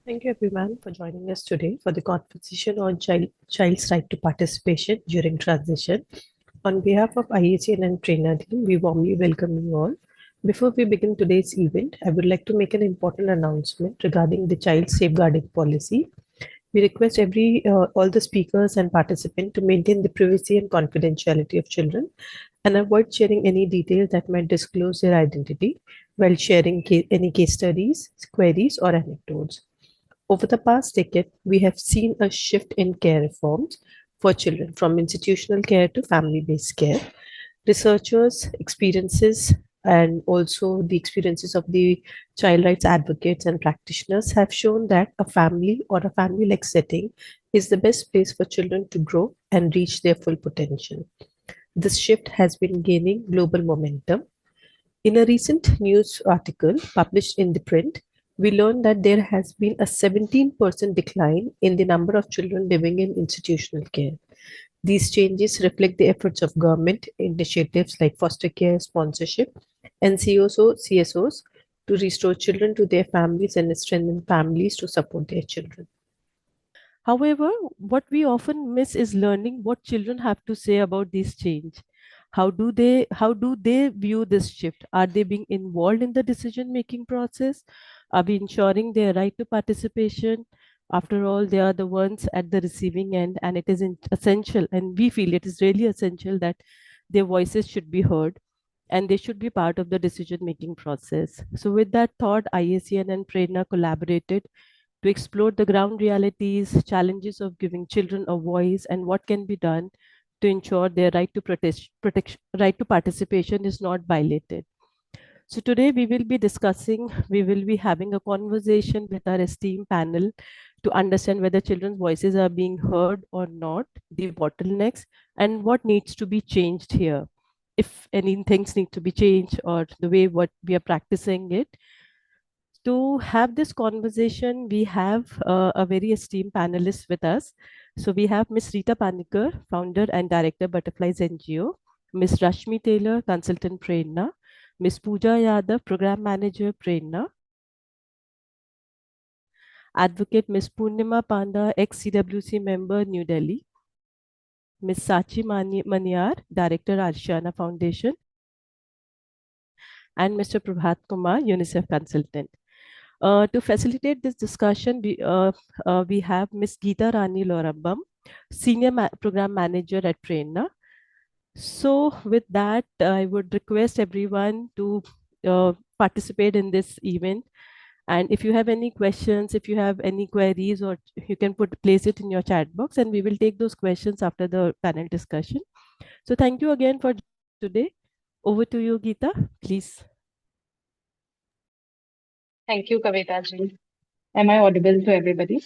Thank you everyone for joining us today for the conversation on child's right to participation during transition. On behalf of IACN and trainer team, we warmly welcome you all. Before we begin today's event, I would like to make an important announcement regarding the child safeguarding policy. We request all the speakers and participants to maintain the privacy and confidentiality of children and avoid sharing any details that might disclose their identity while sharing any case studies, queries, or anecdotes. Over the past decade, we have seen a shift in care reforms for children from institutional care to family based care. Researchers' experiences and also the experiences of the child rights advocates and practitioners have shown that a family or a family like setting is the best place for children to grow and reach their full potential. This shift has been gaining global momentum. In a recent news article published in the print, we learned that there has been a 17% decline in the number of children living in institutional care. These changes reflect the efforts of government initiatives like foster care, sponsorship, and CSOs to restore children to their families and strengthen families to support their children. However, what we often miss is learning what children have to say about this change. How do they view this shift? Are they being involved in the decision making process? Are we ensuring their right to participation? After all, they are the ones at the receiving end, and it is essential, and we feel it is really essential that their voices should be heard and they should be part of the decision making process. So, with that thought, IACN and Prerna collaborated to explore the ground realities, challenges of giving children a voice, and what can be done to ensure their right to participation is not violated. So today we will be having a conversation with our esteemed panel to understand whether children's voices are being heard or not, the bottlenecks, and what needs to be changed here. If any things need to be changed or the way what we are practicing it, to have this conversation, we have a very esteemed panelist with us. So we have Ms. Rita Panikar, founder and director, Butterflies NGO, Ms. Rashmi Taylor, consultant, Prerna, Ms. Pooja Yadav, program manager, Prerna, advocate Ms. Purnima Panda, ex-CWC member, New Delhi, Ms. Sachi Maniar, director, Arshana Foundation, and Mr. Prabhat Kumar, UNICEF consultant. To facilitate this discussion, we have Ms. Geeta Rani Lorabam, Senior Program Manager at Prerna. So with that, I would request everyone to participate in this event. And if you have any questions, if you have any queries, or you can place it in your chat box, and we will take those questions after the panel discussion. So thank you again for today. Over to you, Geeta, please. Thank you, Kavita ji. Am I audible to everybody?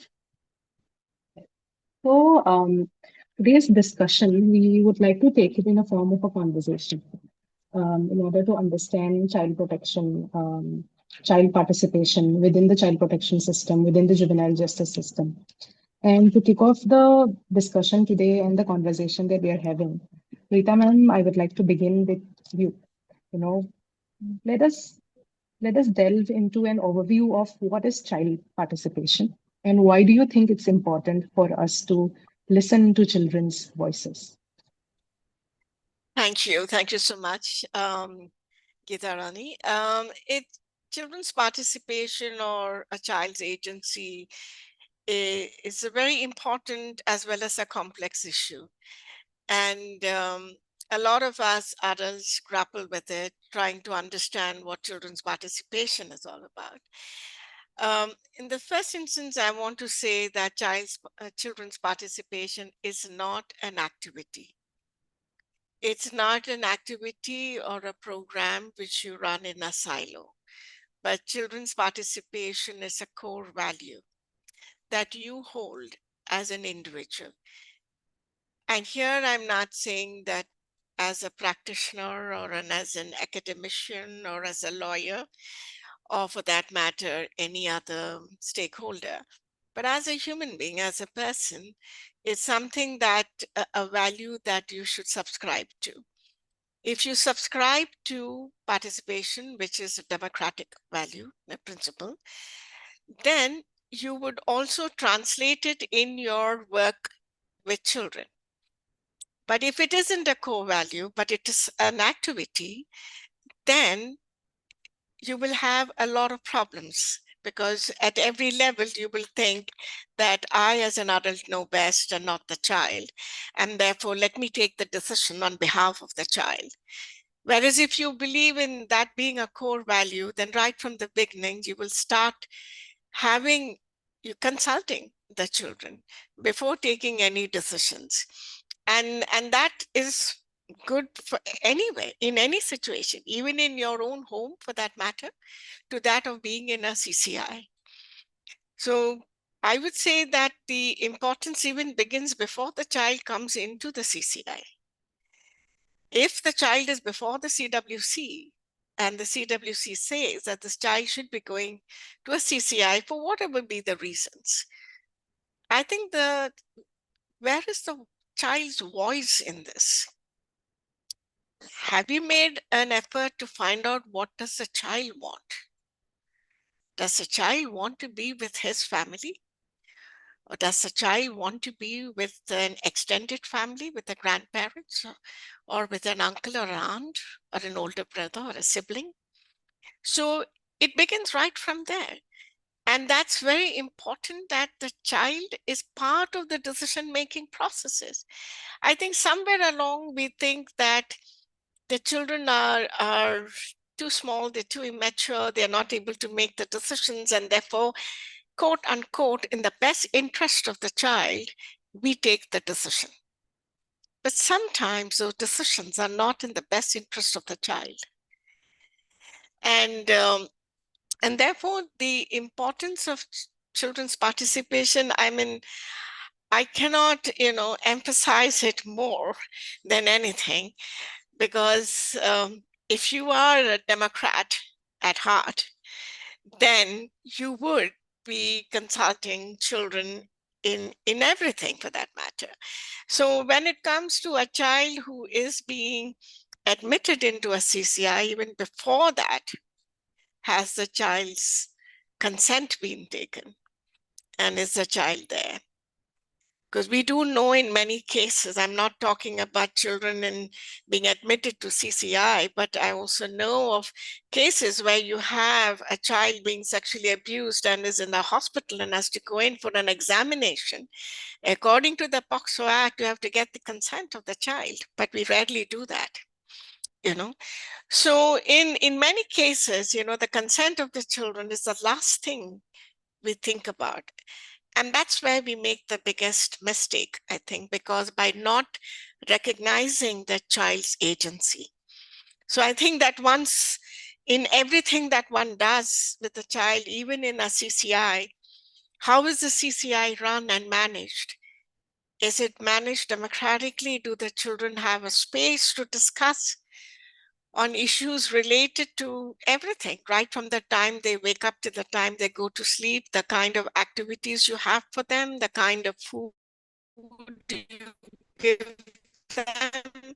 So, today's discussion, we would like to take it in a form of a conversation in order to understand child protection, child participation within the child protection system, within the juvenile justice system. And to kick off the discussion today and the conversation that we are having, Rita ma'am, I would like to begin with you. You know, let us let us delve into an overview of what is child participation and why do you think it's important for us to listen to children's voices? Thank you. Thank you so much, Geeta Rani. Children's participation or a child's agency is a very important as well as a complex issue. And a lot of us adults grapple with it, trying to understand what children's participation is all about. In the first instance, I want to say that children's participation is not an activity. It's not an activity or a program which you run in a silo, but children's participation is a core value that you hold as an individual. And here I'm not saying that as a practitioner or as an academician or as a lawyer, or for that matter, any other stakeholder, but as a human being, as a person, it's something that a value that you should subscribe to. If you subscribe to participation, which is a democratic value, a principle, then you would also translate it in your work with children. But if it isn't a core value, but it is an activity, then you will have a lot of problems, because at every level you will think that I as an adult know best and not the child, and therefore let me take the decision on behalf of the child. Whereas if you believe in that being a core value, then right from the beginning you will start you consulting the children before taking any decisions. And that is good for anywhere, in any situation, even in your own home for that matter, to that of being in a CCI. So I would say that the importance even begins before the child comes into the CCI. If the child is before the CWC and the CWC says that this child should be going to a CCI for whatever be the reasons, I think where is the child's voice in this? Have you made an effort to find out what does the child want? Does the child want to be with his family? Or does the child want to be with an extended family, with the grandparents, or with an uncle or aunt, or an older brother or a sibling? So it begins right from there. And that's very important, that the child is part of the decision-making processes. I think somewhere along we think that the children are too small, they're too immature, they're not able to make the decisions, and therefore, quote unquote, in the best interest of the child, we take the decision. But sometimes those decisions are not in the best interest of the child. And therefore, the importance of children's participation, I mean, I cannot, emphasize it more than anything, because if you are a Democrat at heart, then you would be consulting children in everything for that matter. So when it comes to a child who is being admitted into a CCI, even before that, has the child's consent been taken? And is the child there? Because we do know in many cases, I'm not talking about children in being admitted to CCI, but I also know of cases where you have a child being sexually abused and is in a hospital and has to go in for an examination. According to the POCSO Act, you have to get the consent of the child, but we rarely do that. So in many cases, the consent of the children is the last thing we think about. And that's where we make the biggest mistake, I think, because by not recognizing the child's agency. So I think that once in everything that one does with the child, even in a CCI, how is the CCI run and managed? Is it managed democratically? Do the children have a space to discuss on issues related to everything, right from the time they wake up to the time they go to sleep, the kind of activities you have for them, the kind of food you give them,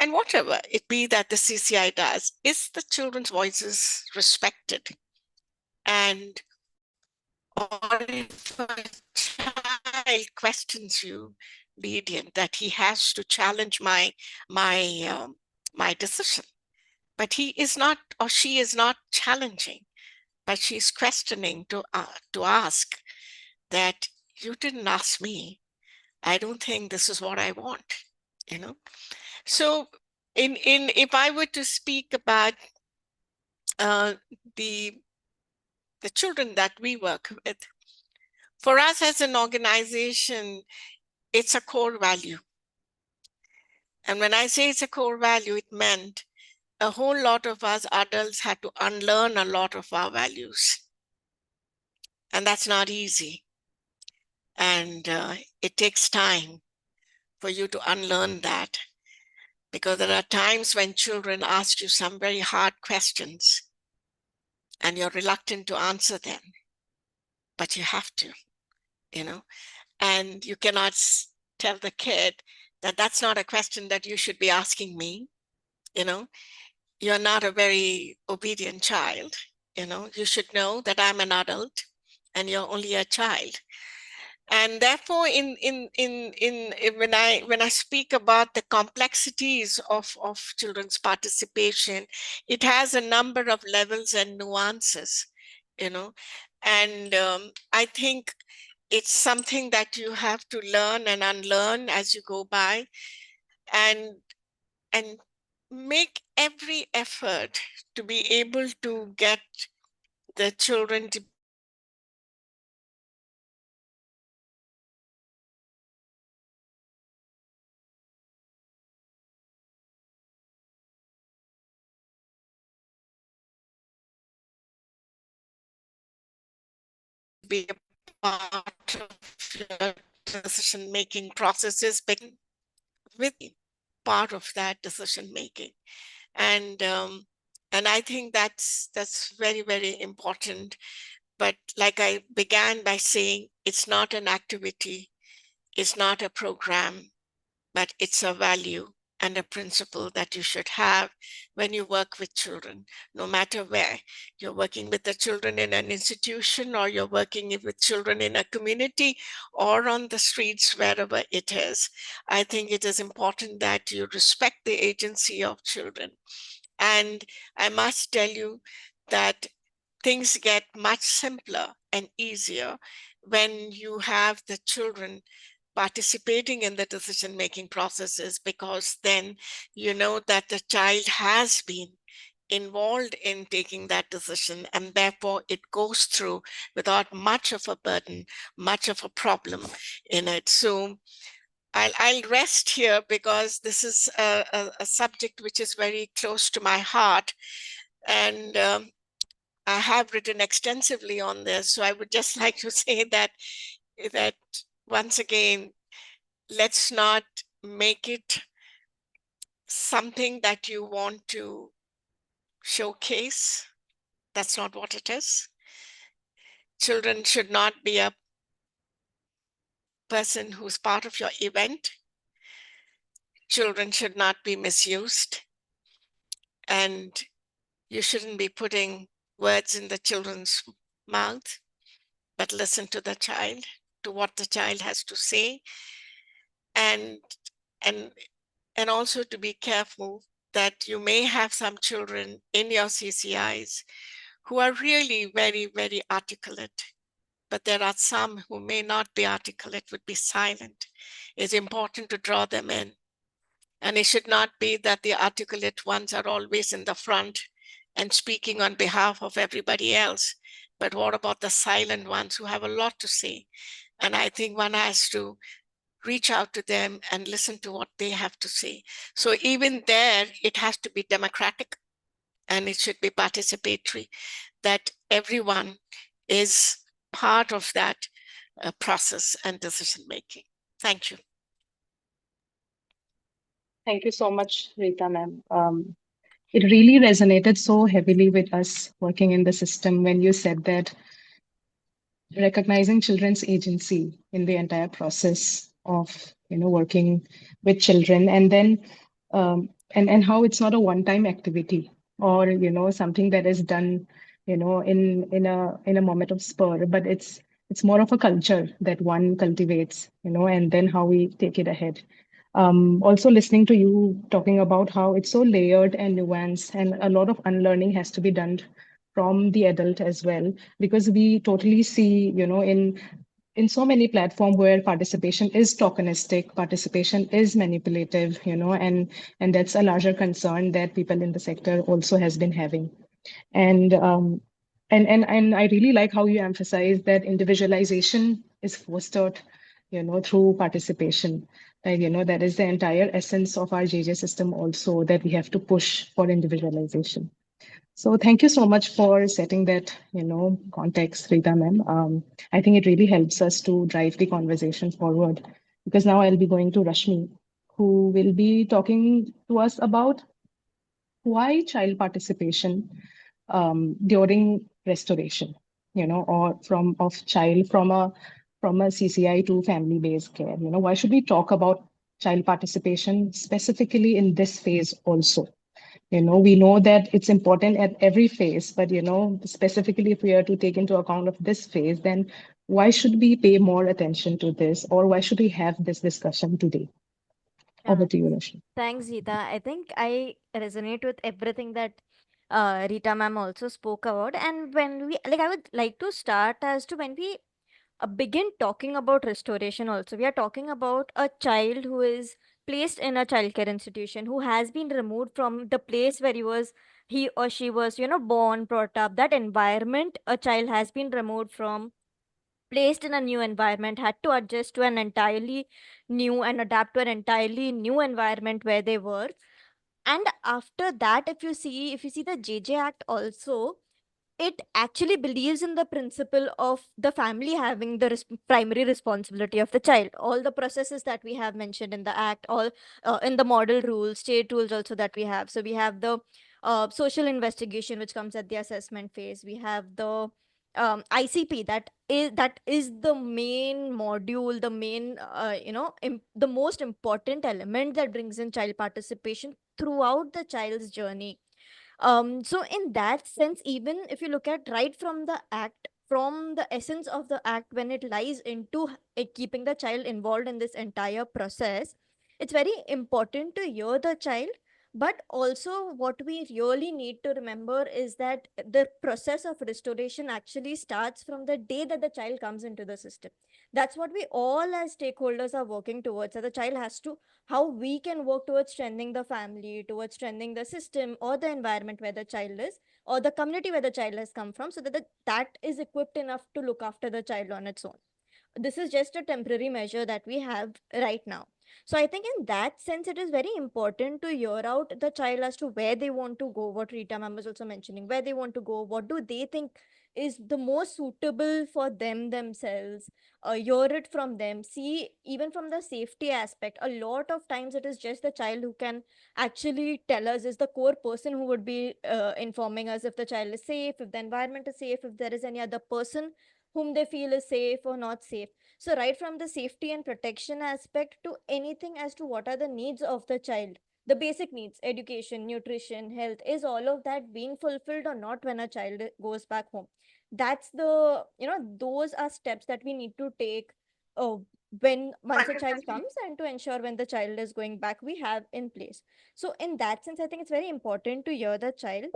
and whatever it be that the CCI does, is the children's voices respected? And or if a child questions you, obedient, that he has to challenge my decision, but he is not, or she is not challenging, but she's questioning to ask that you didn't ask me. I don't think this is what I want, So if I were to speak about the children that we work with, for us as an organization, it's a core value. And when I say it's a core value, it meant a whole lot of us adults had to unlearn a lot of our values. And that's not easy. And it takes time for you to unlearn that, because there are times when children ask you some very hard questions and you're reluctant to answer them, but you have to, and you cannot tell the kid that that's not a question that you should be asking me. You're not a very obedient child. You should know that I'm an adult and you're only a child. And therefore, when I speak about the complexities of children's participation, it has a number of levels and nuances, and I think it's something that you have to learn and unlearn as you go by, and make every effort to be able to get the children to be a part of your decision-making processes, but with part of that decision-making. And I think that's very, very important. But like I began by saying, it's not an activity, it's not a program, but it's a value and a principle that you should have when you work with children, no matter where. You're working with the children in an institution, or you're working with children in a community, or on the streets, wherever it is. I think it is important that you respect the agency of children. And I must tell you that things get much simpler and easier when you have the children participating in the decision-making processes, because then you know that the child has been involved in taking that decision, and therefore it goes through without much of a burden, much of a problem in it. So I'll rest here, because this is a subject which is very close to my heart, and I have written extensively on this. So I would just like to say that once again, let's not make it something that you want to showcase. That's not what it is. Children should not be a person who's part of your event. Children should not be misused. And you shouldn't be putting words in the children's mouth, but listen to the child, to what the child has to say. And also to be careful that you may have some children in your CCIs who are really very, very articulate, but there are some who may not be articulate, would be silent. It's important to draw them in. And it should not be that the articulate ones are always in the front and speaking on behalf of everybody else. But what about the silent ones who have a lot to say? And I think one has to reach out to them and listen to what they have to say. So even there, it has to be democratic, and it should be participatory, that everyone is part of that process and decision-making. Thank you. Thank you so much, Rita ma'am. It really resonated so heavily with us working in the system when you said that recognizing children's agency in the entire process of working with children, and then and how it's not a one-time activity, or something that is done in a moment of spur, but it's more of a culture that one cultivates, and then how we take it ahead. Also listening to you talking about how it's so layered and nuanced, and a lot of unlearning has to be done from the adult as well, because we totally see, in so many platforms where participation is tokenistic, participation is manipulative, and that's a larger concern that people in the sector also has been having. And I really like how you emphasize that individualization is fostered, through participation. Like, that is the entire essence of our JJ system also, that we have to push for individualization. So thank you so much for setting that, context, Rita ma'am. I think it really helps us to drive the conversation forward, because now I'll be going to Rashmi, who will be talking to us about why child participation during restoration, or from a CCI to family-based care. Why should we talk about child participation specifically in this phase also? We know that it's important at every phase, but specifically if we are to take into account of this phase, then why should we pay more attention to this, or why should we have this discussion today? Over Yeah, to you, Rashmi. thanks, Geeta. I think I resonate with everything that Rita ma'am also spoke about. And when we, like, I would like to start as to when we begin talking about restoration, also, we are talking about a child who is placed in a childcare institution, who has been removed from the place where he or she was, born, brought up, that environment a child has been removed from, placed in a new environment, had to adjust to an entirely new and adapt to an entirely new environment where they were. And after that, if you see the JJ Act also, it actually believes in the principle of the family having the primary responsibility of the child. All the processes that we have mentioned in the act, all in the model rules, state rules also that we have. So we have the social investigation, which comes at the assessment phase. We have the ICP, that is the main module, the main the most important element that brings in child participation throughout the child's journey. So in that sense, even if you look at right from the act, from the essence of the act, when it lies into keeping the child involved in this entire process, it's very important to hear the child. But also, what we really need to remember is that the process of restoration actually starts from the day that the child comes into the system. That's what we all as stakeholders are working towards. That the child has to, how we can work towards strengthening the family, towards strengthening the system or the environment where the child is, or the community where the child has come from, so that that is equipped enough to look after the child on its own. This is just a temporary measure that we have right now. So I think in that sense, it is very important to hear out the child as to where they want to go, what Rita ma'am was also mentioning, where they want to go, what do they think is the most suitable for them themselves. Hear it from them, see even from the safety aspect. A lot of times it is just the child who can actually tell us, is the core person who would be informing us if the child is safe, if the environment is safe, if there is any other person whom they feel is safe or not safe. So, right from the safety and protection aspect to anything as to what are the needs of the child, the basic needs, education, nutrition, health, is all of that being fulfilled or not when a child goes back home? That's those are steps that we need to take uh, when once a child comes, and to ensure when the child is going back, we have in place. So, in that sense, I think it's very important to hear the child.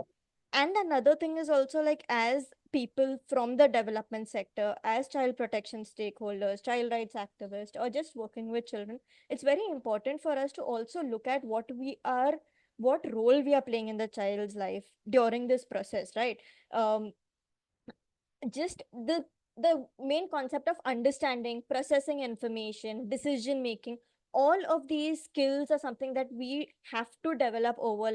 And another thing is also, like, as people from the development sector, as child protection stakeholders, child rights activists, or just working with children, it's very important for us to also look at what role we are playing in the child's life during this process, right? um, just the main concept of understanding, processing information, decision making, all of these skills are something that we have to develop over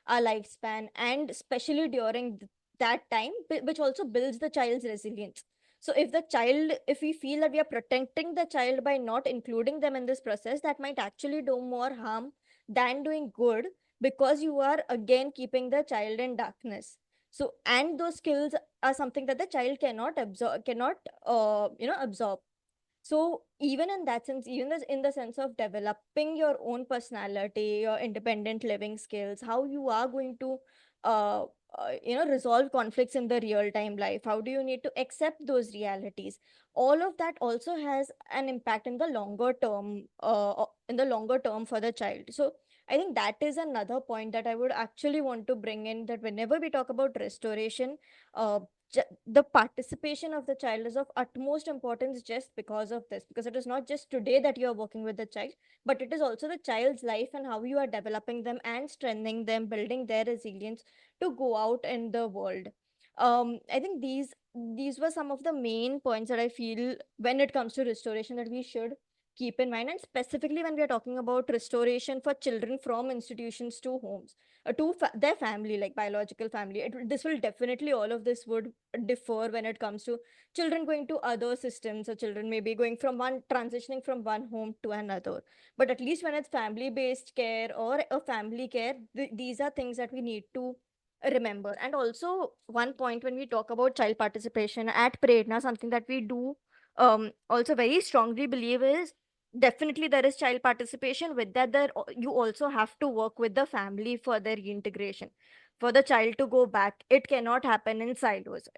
our lifespan, and especially during that time, which also builds the child's resilience. So if we feel that we are protecting the child by not including them in this process, that might actually do more harm than doing good, because you are again keeping the child in darkness. So, and those skills are something that the child cannot absorb. So even in that sense, even in the sense of developing your own personality, your independent living skills, how you are going to uh, resolve conflicts in the real time life, how do you need to accept those realities, all of that also has an impact in the longer term for the child. So I think that is another point that I would actually want to bring in, that whenever we talk about restoration, uh, the participation of the child is of utmost importance, just because of this, because it is not just today that you are working with the child, but it is also the child's life, and how you are developing them and strengthening them, building their resilience to go out in the world. I think these were some of the main points that I feel when it comes to restoration that we should keep in mind, and specifically when we are talking about restoration for children from institutions to homes, to their family, like biological family. This will definitely, all of this would differ when it comes to children going to other systems, or children maybe going from transitioning from one home to another. But at least when it's family based care or a family care, these are things that we need to remember. And also, one point when we talk about child participation at Prerna, something that we do also very strongly believe is definitely there is child participation. With that, you also have to work with the family for their reintegration. For the child to go back, it cannot happen in silos.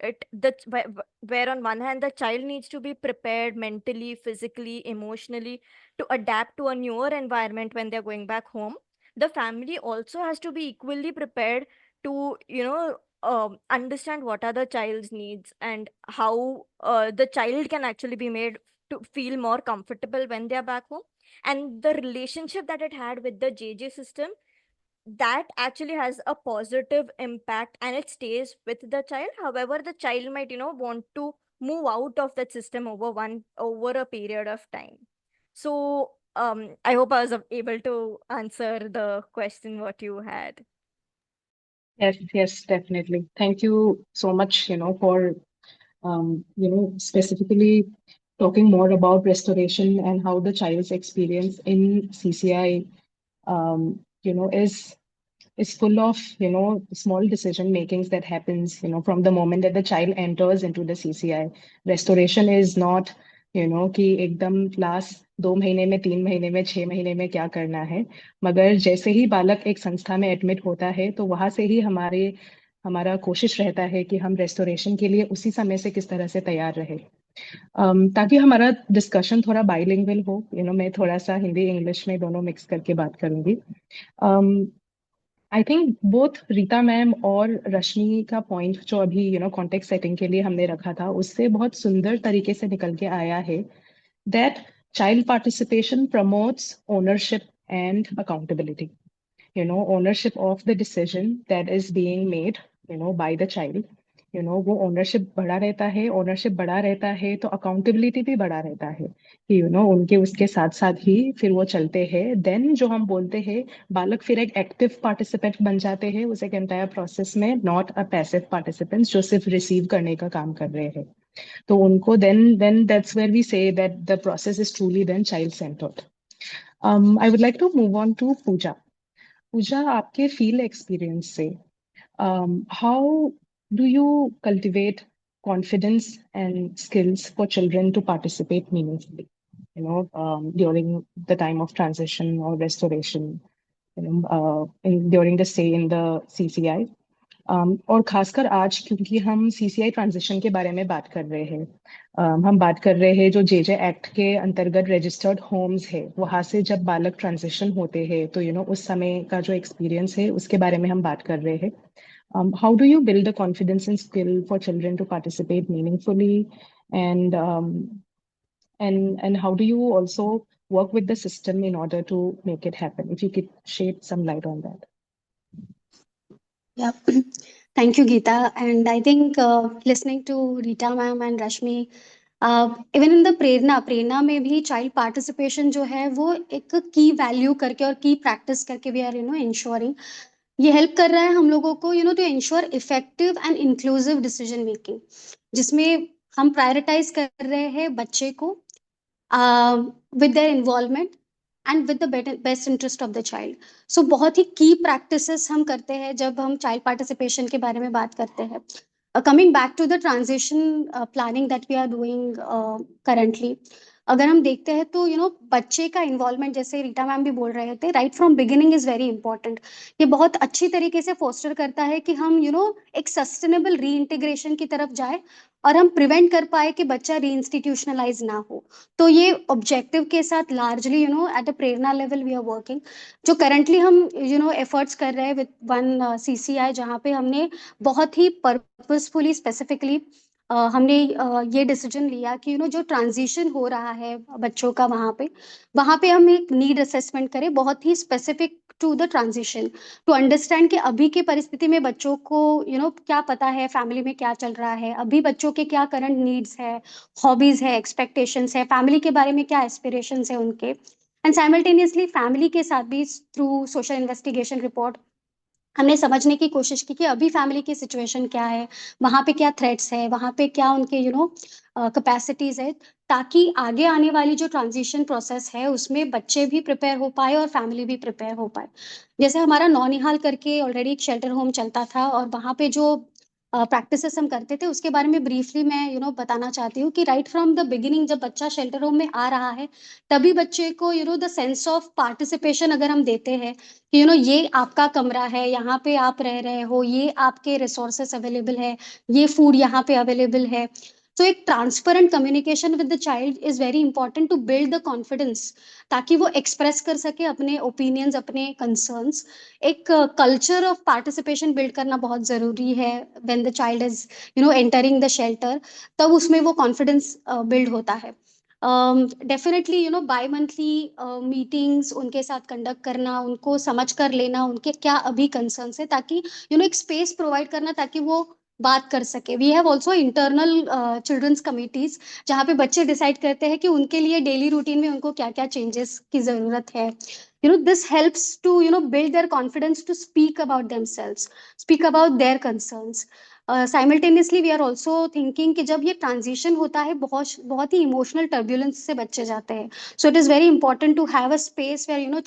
Where on one hand the child needs to be prepared mentally, physically, emotionally to adapt to a newer environment when they're going back home. The family also has to be equally prepared to, understand what are the child's needs and how the child can actually be made to feel more comfortable when they're back home. And the relationship that it had with the JJ system, that actually has a positive impact and it stays with the child. However, the child might, want to move out of that system over a period of time. So I hope I was able to answer the question what you had. Yes, yes, definitely. Thank you so much, for specifically talking more about restoration and how the child's experience in CCI, is full of, small decision makings that happens, from the moment that the child enters into the CCI. Restoration is not, कि एकदम last 2 महीने में 3 महीने में 6 महीने में क्या करना है, मगर जैसे ही बालक एक संस्था में एडमिट होता है तो वहां से ही हमारा कोशिश रहता है कि हम रेस्टोरेशन के लिए उसी समय से किस तरह से तैयार रहे। ताकि हमारा डिस्कशन थोड़ा बाइलिंगुअल हो, मैं थोड़ा सा हिंदी इंग्लिश में दोनों मिक्स करके बात करूंगी। I think both Rita ma'am और रश्मि का पॉइंट जो अभी कॉन्टेक्स्ट सेटिंग के लिए हमने रखा था उससे बहुत सुंदर तरीके से निकल के आया है that child participation promotes ownership and accountability, ownership of the decision that is being made, by the child, वो ओनरशिप बड़ा रहता है तो अकाउंटेबिलिटी भी बड़ा रहता है कि उनके उसके साथ साथ ही फिर वो चलते हैं। देन जो हम बोलते हैं बालक फिर एक एक्टिव पार्टिसिपेंट बन जाते हैं उस एक एंटायर प्रोसेस में, नॉट अ पैसिव पार्टिसिपेंट्स जो सिर्फ रिसीव करने का काम कर रहे हैं। तो उनको then that's where we say that the process is truly then child centred. I would like to move on to Pooja. Pooja, आपके फील्ड एक्सपीरियंस से how do you cultivate confidence and skills for children to participate meaningfully, during the time of transition or restoration, during the stay in the CCI? और खासकर आज क्योंकि हम CCI transition के बारे में बात कर रहे हैं, हम बात कर रहे हैं जो JJ एक्ट के अंतर्गत रजिस्टर्ड होम्स है वहां से जब बालक ट्रांजिशन होते हैं तो उस समय का जो एक्सपीरियंस है उसके बारे में हम बात कर रहे हैं। How do you build the confidence and skill for children to participate meaningfully, and and how do you also work with the system in order to make it happen? If you could shed some light on that. Yeah, thank you, Geeta. And I think listening to Rita ma'am and Rashmi, even in the Prerna में भी child participation जो है वो एक की value करके और की प्रैक्टिस करके वी आर इंश्योरिंग, ये हेल्प कर रहा है हम लोगों को to ensure effective and inclusive decision making, जिसमें हम प्रायोरिटाइज कर रहे हैं बच्चे को with their involvement and with the best interest of the child. So बहुत ही की प्रैक्टिसेस हम करते हैं जब हम चाइल्ड पार्टिसिपेशन के बारे में बात करते हैं। Coming back to the transition planning that we are doing currently, अगर हम देखते हैं तो बच्चे का इन्वॉल्वमेंट, जैसे रीटा मैम भी बोल रहे थे, right from beginning is very important. ये बहुत अच्छी तरीके से फोस्टर करता है कि हम एक सस्टेनेबल री इंटीग्रेशन की तरफ जाए और हम प्रिवेंट कर पाए कि बच्चा री इंस्टीट्यूशनलाइज ना हो। तो ये ऑब्जेक्टिव के साथ largely at a Prerna level we are working. जो करंटली हम एफर्ट्स कर रहे हैं विद वन CCI, जहाँ पे हमने बहुत ही पर्पसफुली स्पेसिफिकली हमने ये डिसीजन लिया कि जो ट्रांजिशन हो रहा है बच्चों का वहाँ पे हम एक नीड असेसमेंट करें बहुत ही specific to the transition, to understand कि अभी की परिस्थिति में बच्चों को क्या पता है, फैमिली में क्या चल रहा है, अभी बच्चों के क्या करंट नीड्स है, हॉबीज है, एक्सपेक्टेशंस है, फैमिली के बारे में क्या एस्पिरेशंस है उनके, एंड साइमल्टेनियसली फैमिली के साथ भी थ्रू सोशल इन्वेस्टिगेशन रिपोर्ट हमने समझने की कोशिश की कि अभी फैमिली की सिचुएशन क्या है, वहाँ पे क्या थ्रेट्स है, वहाँ पे क्या उनके कैपेसिटीज है, ताकि आगे आने वाली जो ट्रांजिशन प्रोसेस है उसमें बच्चे भी प्रिपेयर हो पाए और फैमिली भी प्रिपेयर हो पाए। जैसे हमारा नौनिहाल करके ऑलरेडी एक शेल्टर होम चलता था और वहाँ पे जो प्रैक्टिसेस हम करते थे, उसके बारे में ब्रीफली मैं बताना चाहती हूँ कि राइट फ्रॉम द बिगिनिंग जब बच्चा शेल्टर होम में आ रहा है, तभी बच्चे को द सेंस ऑफ पार्टिसिपेशन अगर हम देते हैं कि ये आपका कमरा है, यहाँ पे आप रह रहे हो, ये आपके रिसोर्सेस अवेलेबल है, ये फूड यहाँ पे अवेलेबल है। तो एक transparent communication with the child is very important to build the confidence, ताकि वो एक्सप्रेस कर सके अपने ओपिनियंस, अपने कंसर्न्स। एक कल्चर ऑफ पार्टिसिपेशन बिल्ड करना बहुत जरूरी है when the child is entering the shelter, तब उसमें वो कॉन्फिडेंस बिल्ड होता है। डेफिनेटली बाय मंथली मीटिंग्स उनके साथ कंडक्ट करना, उनको समझ कर लेना उनके क्या अभी कंसर्न्स है, ताकि एक स्पेस प्रोवाइड करना ताकि वो बात कर सके। We have also internal children's committees, जहाँ पे बच्चे डिसाइड करते हैं कि उनके लिए डेली रूटीन में उनको क्या क्या चेंजेस की जरूरत है। This helps to build their confidence to speak about themselves, speak about their concerns. Simultaneously we are also thinking कि जब ये ट्रांजिशन होता है, बहुत बहुत ही इमोशनल टर्बुलेंस से बच्चे जाते हैं, so it is very important to have a space where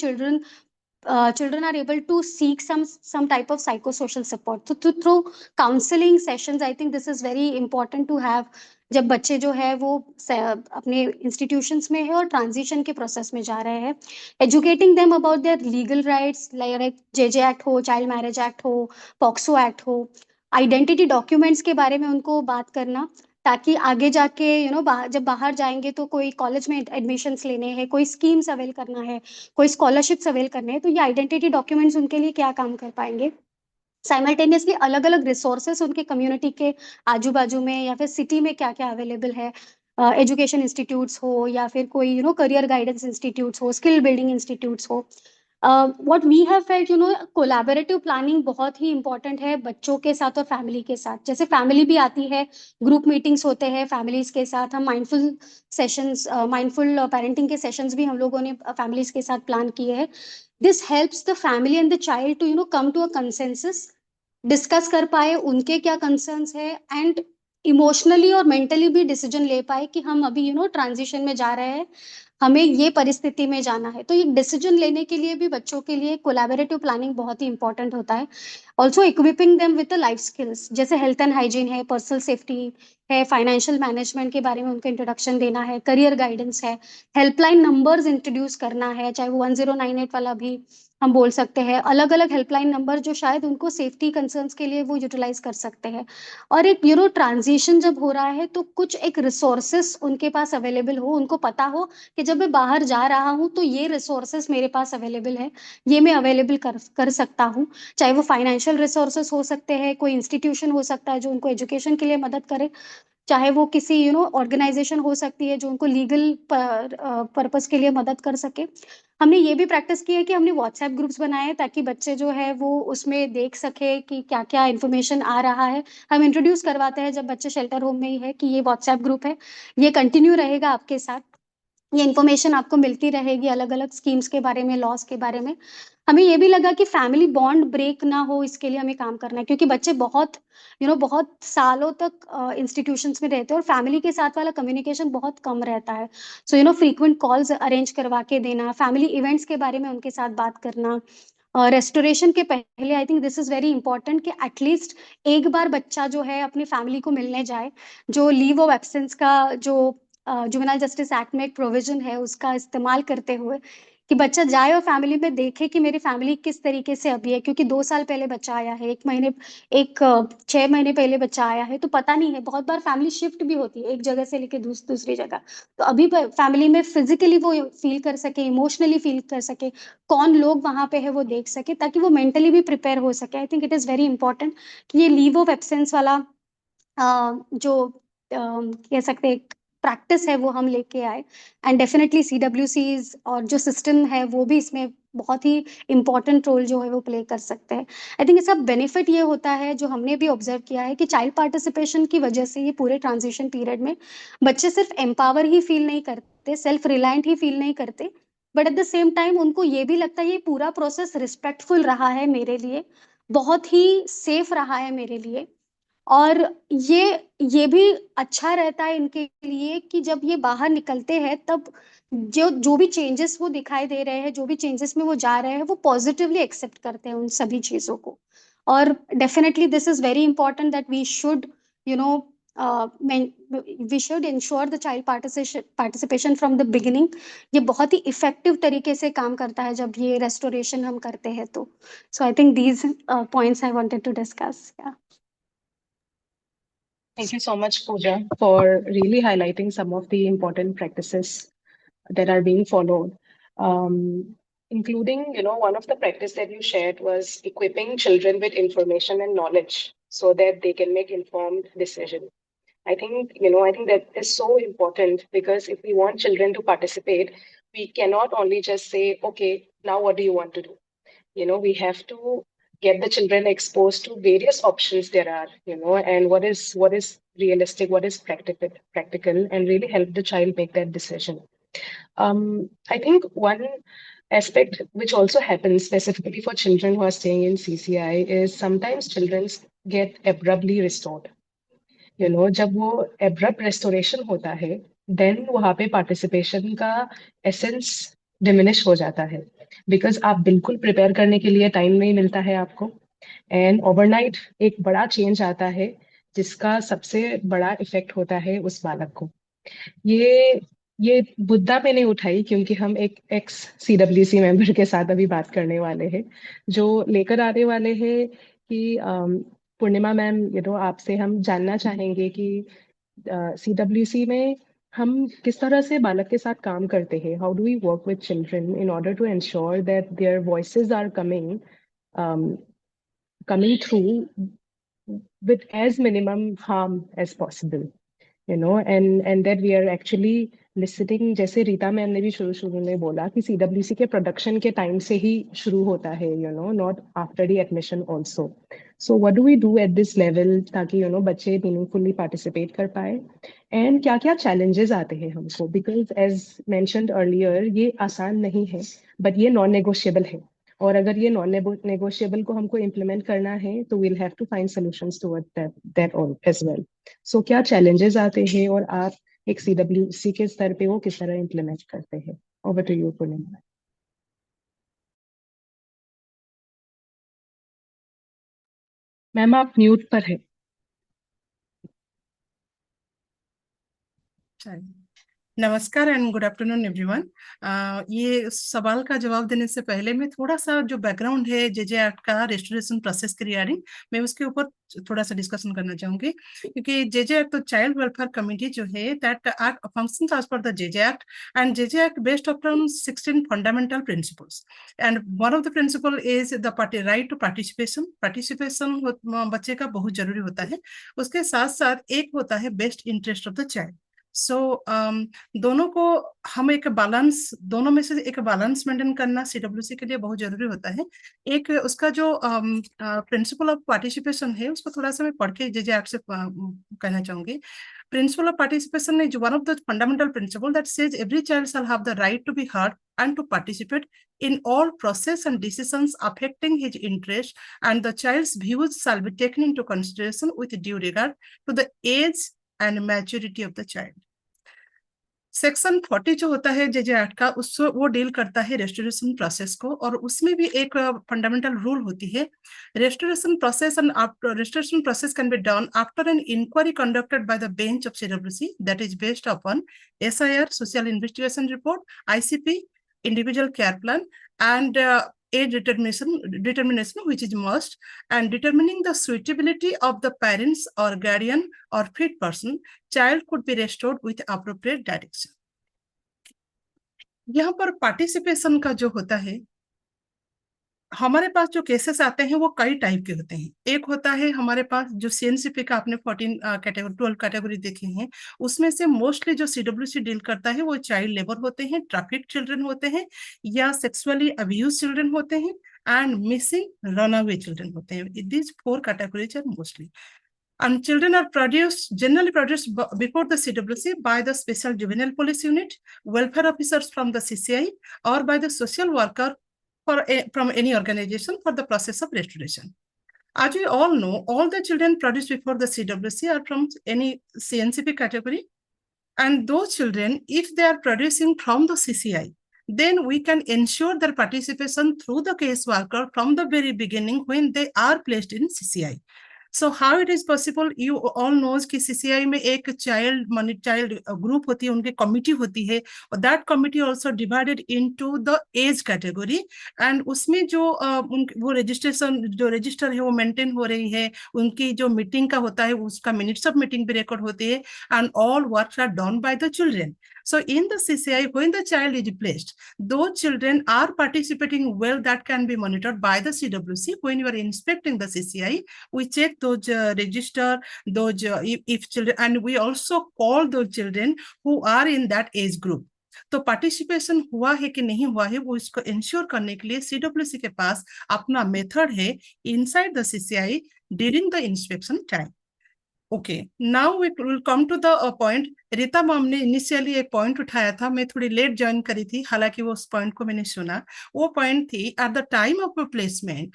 children are able to seek some type of psychosocial support. So through counseling sessions, I think this is very important to have जब बच्चे जो है वो अपने institutions में है और transition के प्रोसेस में जा रहे हैं। Educating them about their legal rights, like JJ act हो, चाइल्ड मैरिज एक्ट हो, पॉक्सो एक्ट हो, आइडेंटिटी डॉक्यूमेंट्स के बारे में उनको बात करना, ताकि आगे जाके जब बाहर जाएंगे तो कोई कॉलेज में एडमिशन्स लेने हैं, कोई स्कीम्स अवेल करना है, कोई स्कॉलरशिप्स अवेल करने हैं, तो ये आइडेंटिटी डॉक्यूमेंट्स उनके लिए क्या काम कर पाएंगे। साइमल्टेनियसली अलग अलग रिसोर्सेस उनके कम्युनिटी के आजू बाजू में या फिर सिटी में क्या क्या अवेलेबल है, एजुकेशन इंस्टीट्यूट्स हो या फिर कोई करियर गाइडेंस इंस्टीट्यूट्स हो, स्किल बिल्डिंग इंस्टीट्यूट्स हो। What we have felt collaborative planning बहुत ही इंपॉर्टेंट है बच्चों के साथ और फैमिली के साथ। जैसे फैमिली भी आती है, ग्रुप मीटिंग्स होते हैं फैमिलीज के साथ, हम माइंडफुल सेशंस, माइंडफुल पेरेंटिंग के सेशंस भी हम लोगों ने फैमिलीज के साथ प्लान किए हैं। This helps the family and the child to come to a consensus, discuss कर पाए उनके क्या कंसर्न्स है, एंड इमोशनली और मेंटली भी डिसीजन ले पाए कि हम अभी ट्रांजिशन में जा रहे हैं, हमें ये परिस्थिति में जाना है। तो ये डिसीजन लेने के लिए भी बच्चों के लिए कोलैबोरेटिव प्लानिंग बहुत ही इंपॉर्टेंट होता है। Also equipping them with the life skills, जैसे हेल्थ एंड हाइजीन है, पर्सनल सेफ्टी है, फाइनेंशियल मैनेजमेंट के बारे में उनको इंट्रोडक्शन देना है, करियर गाइडेंस है, हेल्पलाइन नंबर्स इंट्रोड्यूस करना है, चाहे वो 1098 वाला भी हम बोल सकते हैं, अलग अलग हेल्पलाइन नंबर जो शायद उनको सेफ्टी कंसर्न्स के लिए वो यूटिलाइज कर सकते हैं। और एक ट्रांजिशन जब हो रहा है तो कुछ एक रिसोर्सेस उनके पास अवेलेबल हो, उनको पता हो कि जब मैं बाहर जा रहा हूँ तो ये रिसोर्सेस मेरे पास अवेलेबल है, ये मैं अवेलेबल कर सकता हूँ। चाहे वो फाइनेंशियल रिसोर्सेस हो सकते हैं, कोई इंस्टीट्यूशन हो सकता है जो उनको एजुकेशन के लिए मदद करे, चाहे वो किसी ऑर्गेनाइजेशन हो सकती है जो उनको लीगल पर्पस के लिए मदद कर सके। हमने ये भी प्रैक्टिस की है कि हमने व्हाट्सएप ग्रुप्स बनाए हैं ताकि बच्चे जो है वो उसमें देख सके कि क्या क्या इन्फॉर्मेशन आ रहा है। हम इंट्रोड्यूस करवाते हैं जब बच्चे शेल्टर होम में ही है कि ये व्हाट्सएप ग्रुप है, ये कंटिन्यू रहेगा आपके साथ, ये इन्फॉर्मेशन आपको मिलती रहेगी अलग अलग स्कीम्स के बारे में, लॉस के बारे में। हमें ये भी लगा कि फैमिली बॉन्ड ब्रेक ना हो, इसके लिए हमें काम करना है, क्योंकि बच्चे बहुत बहुत सालों तक इंस्टीट्यूशंस में रहते हैं और फैमिली के साथ वाला कम्युनिकेशन बहुत कम रहता है। सो फ्रीक्वेंट कॉल्स अरेंज करवा के देना, फैमिली इवेंट्स के बारे में उनके साथ बात करना। रेस्टोरेशन के पहले I think this is very important कि एटलीस्ट एक बार बच्चा जो है अपनी फैमिली को मिलने जाए, जो लीव ऑफ एब्सेंस का जो जुवेनाइल जस्टिस एक्ट में एक प्रोविजन है उसका इस्तेमाल करते हुए, कि बच्चा जाए और फैमिली में देखे कि मेरी फैमिली किस तरीके से अभी है, क्योंकि 2 साल पहले बच्चा आया है, 6 महीने पहले बच्चा आया है, तो पता नहीं है, बहुत बार फैमिली शिफ्ट भी होती है एक जगह से लेके दूसरी जगह। तो अभी फैमिली में फिजिकली वो फील कर सके, इमोशनली फील कर सके, कौन लोग वहां पे है वो देख सके, ताकि वो मेंटली भी प्रिपेयर हो सके। I think it is very important कि ये लीव ऑफ एब्सेंस वाला जो कह सकते हैं प्रैक्टिस है वो हम लेके आए, एंड डेफिनेटली सीडब्ल्यूसीज और जो सिस्टम है वो भी इसमें बहुत ही इंपॉर्टेंट रोल जो है वो प्ले कर सकते हैं। आई थिंक इसका बेनिफिट ये होता है, जो हमने भी ऑब्जर्व किया है, कि चाइल्ड पार्टिसिपेशन की वजह से ये पूरे ट्रांजिशन पीरियड में बच्चे सिर्फ एम्पावर ही फील नहीं करते, सेल्फ रिलायंट ही फील नहीं करते, but at the same time उनको ये भी लगता है ये पूरा प्रोसेस रिस्पेक्टफुल रहा है मेरे लिए, बहुत ही सेफ रहा है मेरे लिए। और ये भी अच्छा रहता है इनके लिए कि जब ये बाहर निकलते हैं तब जो जो भी चेंजेस वो दिखाई दे रहे हैं, जो भी चेंजेस में वो जा रहे हैं, वो पॉजिटिवली एक्सेप्ट करते हैं उन सभी चीजों को। और definitely this is very important that we should, you know, we should ensure the child participation from the beginning. ये बहुत ही effective तरीके से काम करता है जब ये restoration हम करते हैं तो. So I think these points I wanted to discuss. Yeah. Thank you so much, Pooja, for really highlighting some of the important practices that are being followed. Including, one of the practice that you shared was equipping children with information and knowledge so that they can make informed decision. I think that is so important, because if we want children to participate, we cannot only just say, okay, now what do you want to do? We have to get the children exposed to various options there are, and what is realistic, what is practical, and really help the child make that decision. I think one aspect which also happens specifically for children who are staying in CCI is sometimes children get abruptly restored. जब वो abrupt restoration होता है, then वहाँ पे participation का essence diminish हो जाता है, because आप बिल्कुल prepare करने के लिए time नहीं मिलता है आपको, and overnight एक बड़ा change आता है जिसका सबसे बड़ा effect होता है उस बालक को. ये मुद्दा पे नहीं उठाई क्योंकि हम एक ex CWC member के साथ अभी बात करने वाले हैं, जो लेकर आने वाले हैं कि पूर्णिमा मैम, आपसे हम जानना चाहेंगे कि CWC में हम किस तरह से बालक के साथ काम करते हैं. How do we work with children in order to ensure that their voices are coming through with as minimum harm as possible, and that we are actually listening. जैसे रीता मैम ने भी शुरू में बोला कि CWC के प्रोडक्शन के time से ही शुरू होता है, not after the admission also. So what do we do at this level ताकि बच्चे meaningfully participate कर पाए, and क्या challenges आते हैं हमको, because as mentioned earlier ये आसान नहीं है, but ये non-negotiable है, और अगर ये non-negotiable को हमको implement करना है तो we'll have to find solutions towards that all as well. So क्या challenges आते हैं और आप एक CWC के स्तर पे वो किस तरह implement करते हैं? Over to you, Purnima. Ma'am आप म्यूट पर है. नमस्कार एंड गुड आफ्टरनून एवरीवन. ये सवाल का जवाब देने से पहले मैं थोड़ा सा जो बैकग्राउंड है जेजे एक्ट का रेस्टोरेशन प्रोसेस के रिगार्डिंग, मैं उसके ऊपर थोड़ा सा डिस्कशन करना चाहूंगी, क्योंकि जेजे एक्ट तो चाइल्ड वेलफेयर कमेटी जो है that act functions as per the JJ act, and JJ act based upon 16 fundamental principles, and one of the principle is the right to participation बच्चे का बहुत जरूरी होता है. उसके साथ साथ एक होता है best interest of the child. So दोनों को हम दोनों में से एक बैलेंस मेंटेन करना CWC के लिए बहुत जरूरी होता है. एक उसका जो प्रिंसिपल ऑफ पार्टिसिपेशन है उसको थोड़ा सा मैं पढ़ के जेजे एक्ट से कहना चाहूंगी. Principle of participation is one of the fundamental principles that says every child shall have the right to be heard and to participate in all process and decisions affecting his interest, and the child's views shall be taken into consideration with due regard to the age and maturity of the child. Section 40 जो होता है JJ act का, उससे वो deal करता है restoration process को, और उसमें भी एक फंडामेंटल रूल होती है. Restoration process can be done after an inquiry conducted by the bench of CWC that is based upon SIR, social investigation report, ICP, individual care plan, and age determination which is must, and determining the suitability of the parents or guardian or fit person, child could be restored with appropriate direction. यहाँ पर participation का जो होता है, हमारे पास जो cases आते हैं वो कई टाइप के होते हैं. एक होता है हमारे पास जो CNCP का आपने 12 कैटेगरी देखे हैं, उसमें से मोस्टली जो CWC डील करता है वो चाइल्ड लेबर होते हैं, ट्रैफिक चिल्ड्रन होते हैं, या सेक्सुअली अब्यूज चिल्ड्रन होते हैं, एंड मिसिंग रनअवे चिल्ड्रन होते हैं. These 4 categories are mostly. And children are generally produced before the CWC by the Special Juvenile Police Unit, welfare officers from the CCI, or by the social worker from any organization for the process of restoration. As we all know, all the children produced before the CWC are from any CNCP category, and those children, if they are producing from the CCI, then we can ensure their participation through the caseworker from the very beginning when they are placed in CCI. So how it is possible? You all knows कि CCI में एक child group होती है, उनकी committee होती है, और that committee also divided into the age category, and उसमें जो वो registration जो register है वो maintain हो रही है, उनकी जो meeting का होता है उसका minutes of meeting भी record होती है, and all works are done by the children. So in the CCI, when the child is placed, those children are participating well, that can be monitored by the CWC. When you are inspecting the CCI, we check those register, those if children, and we also call those children who are in that age group. तो participation हुआ है कि नहीं हुआ है वो इसको ensure करने के लिए CWC के पास अपना मेथड है inside the CCI during the inspection time. Okay, now we will come to the point. Rita ma'am ने इनिशियली एक पॉइंट उठाया था, मैं थोड़ी लेट ज्वाइन करी थी, हालांकि वो उस पॉइंट को मैंने सुना. वो पॉइंट थी at the time of placement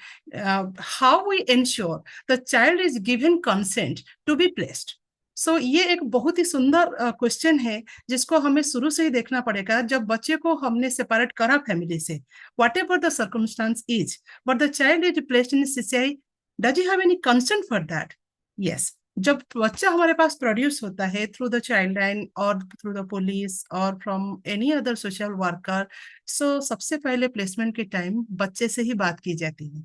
how we ensure the child is given consent to be placed. So ये एक बहुत ही सुंदर क्वेश्चन है जिसको हमें शुरू से ही देखना पड़ेगा. जब बच्चे को हमने सेपरेट करा फैमिली से, whatever the circumstance is, but the child is placed in CCI, does you have any consent for that? Yes. जब बच्चा हमारे पास प्रोड्यूस होता है थ्रू द चाइल्ड लाइन और थ्रू द पुलिस और from any other social worker, so सबसे पहले प्लेसमेंट के टाइम बच्चे से ही बात की जाती है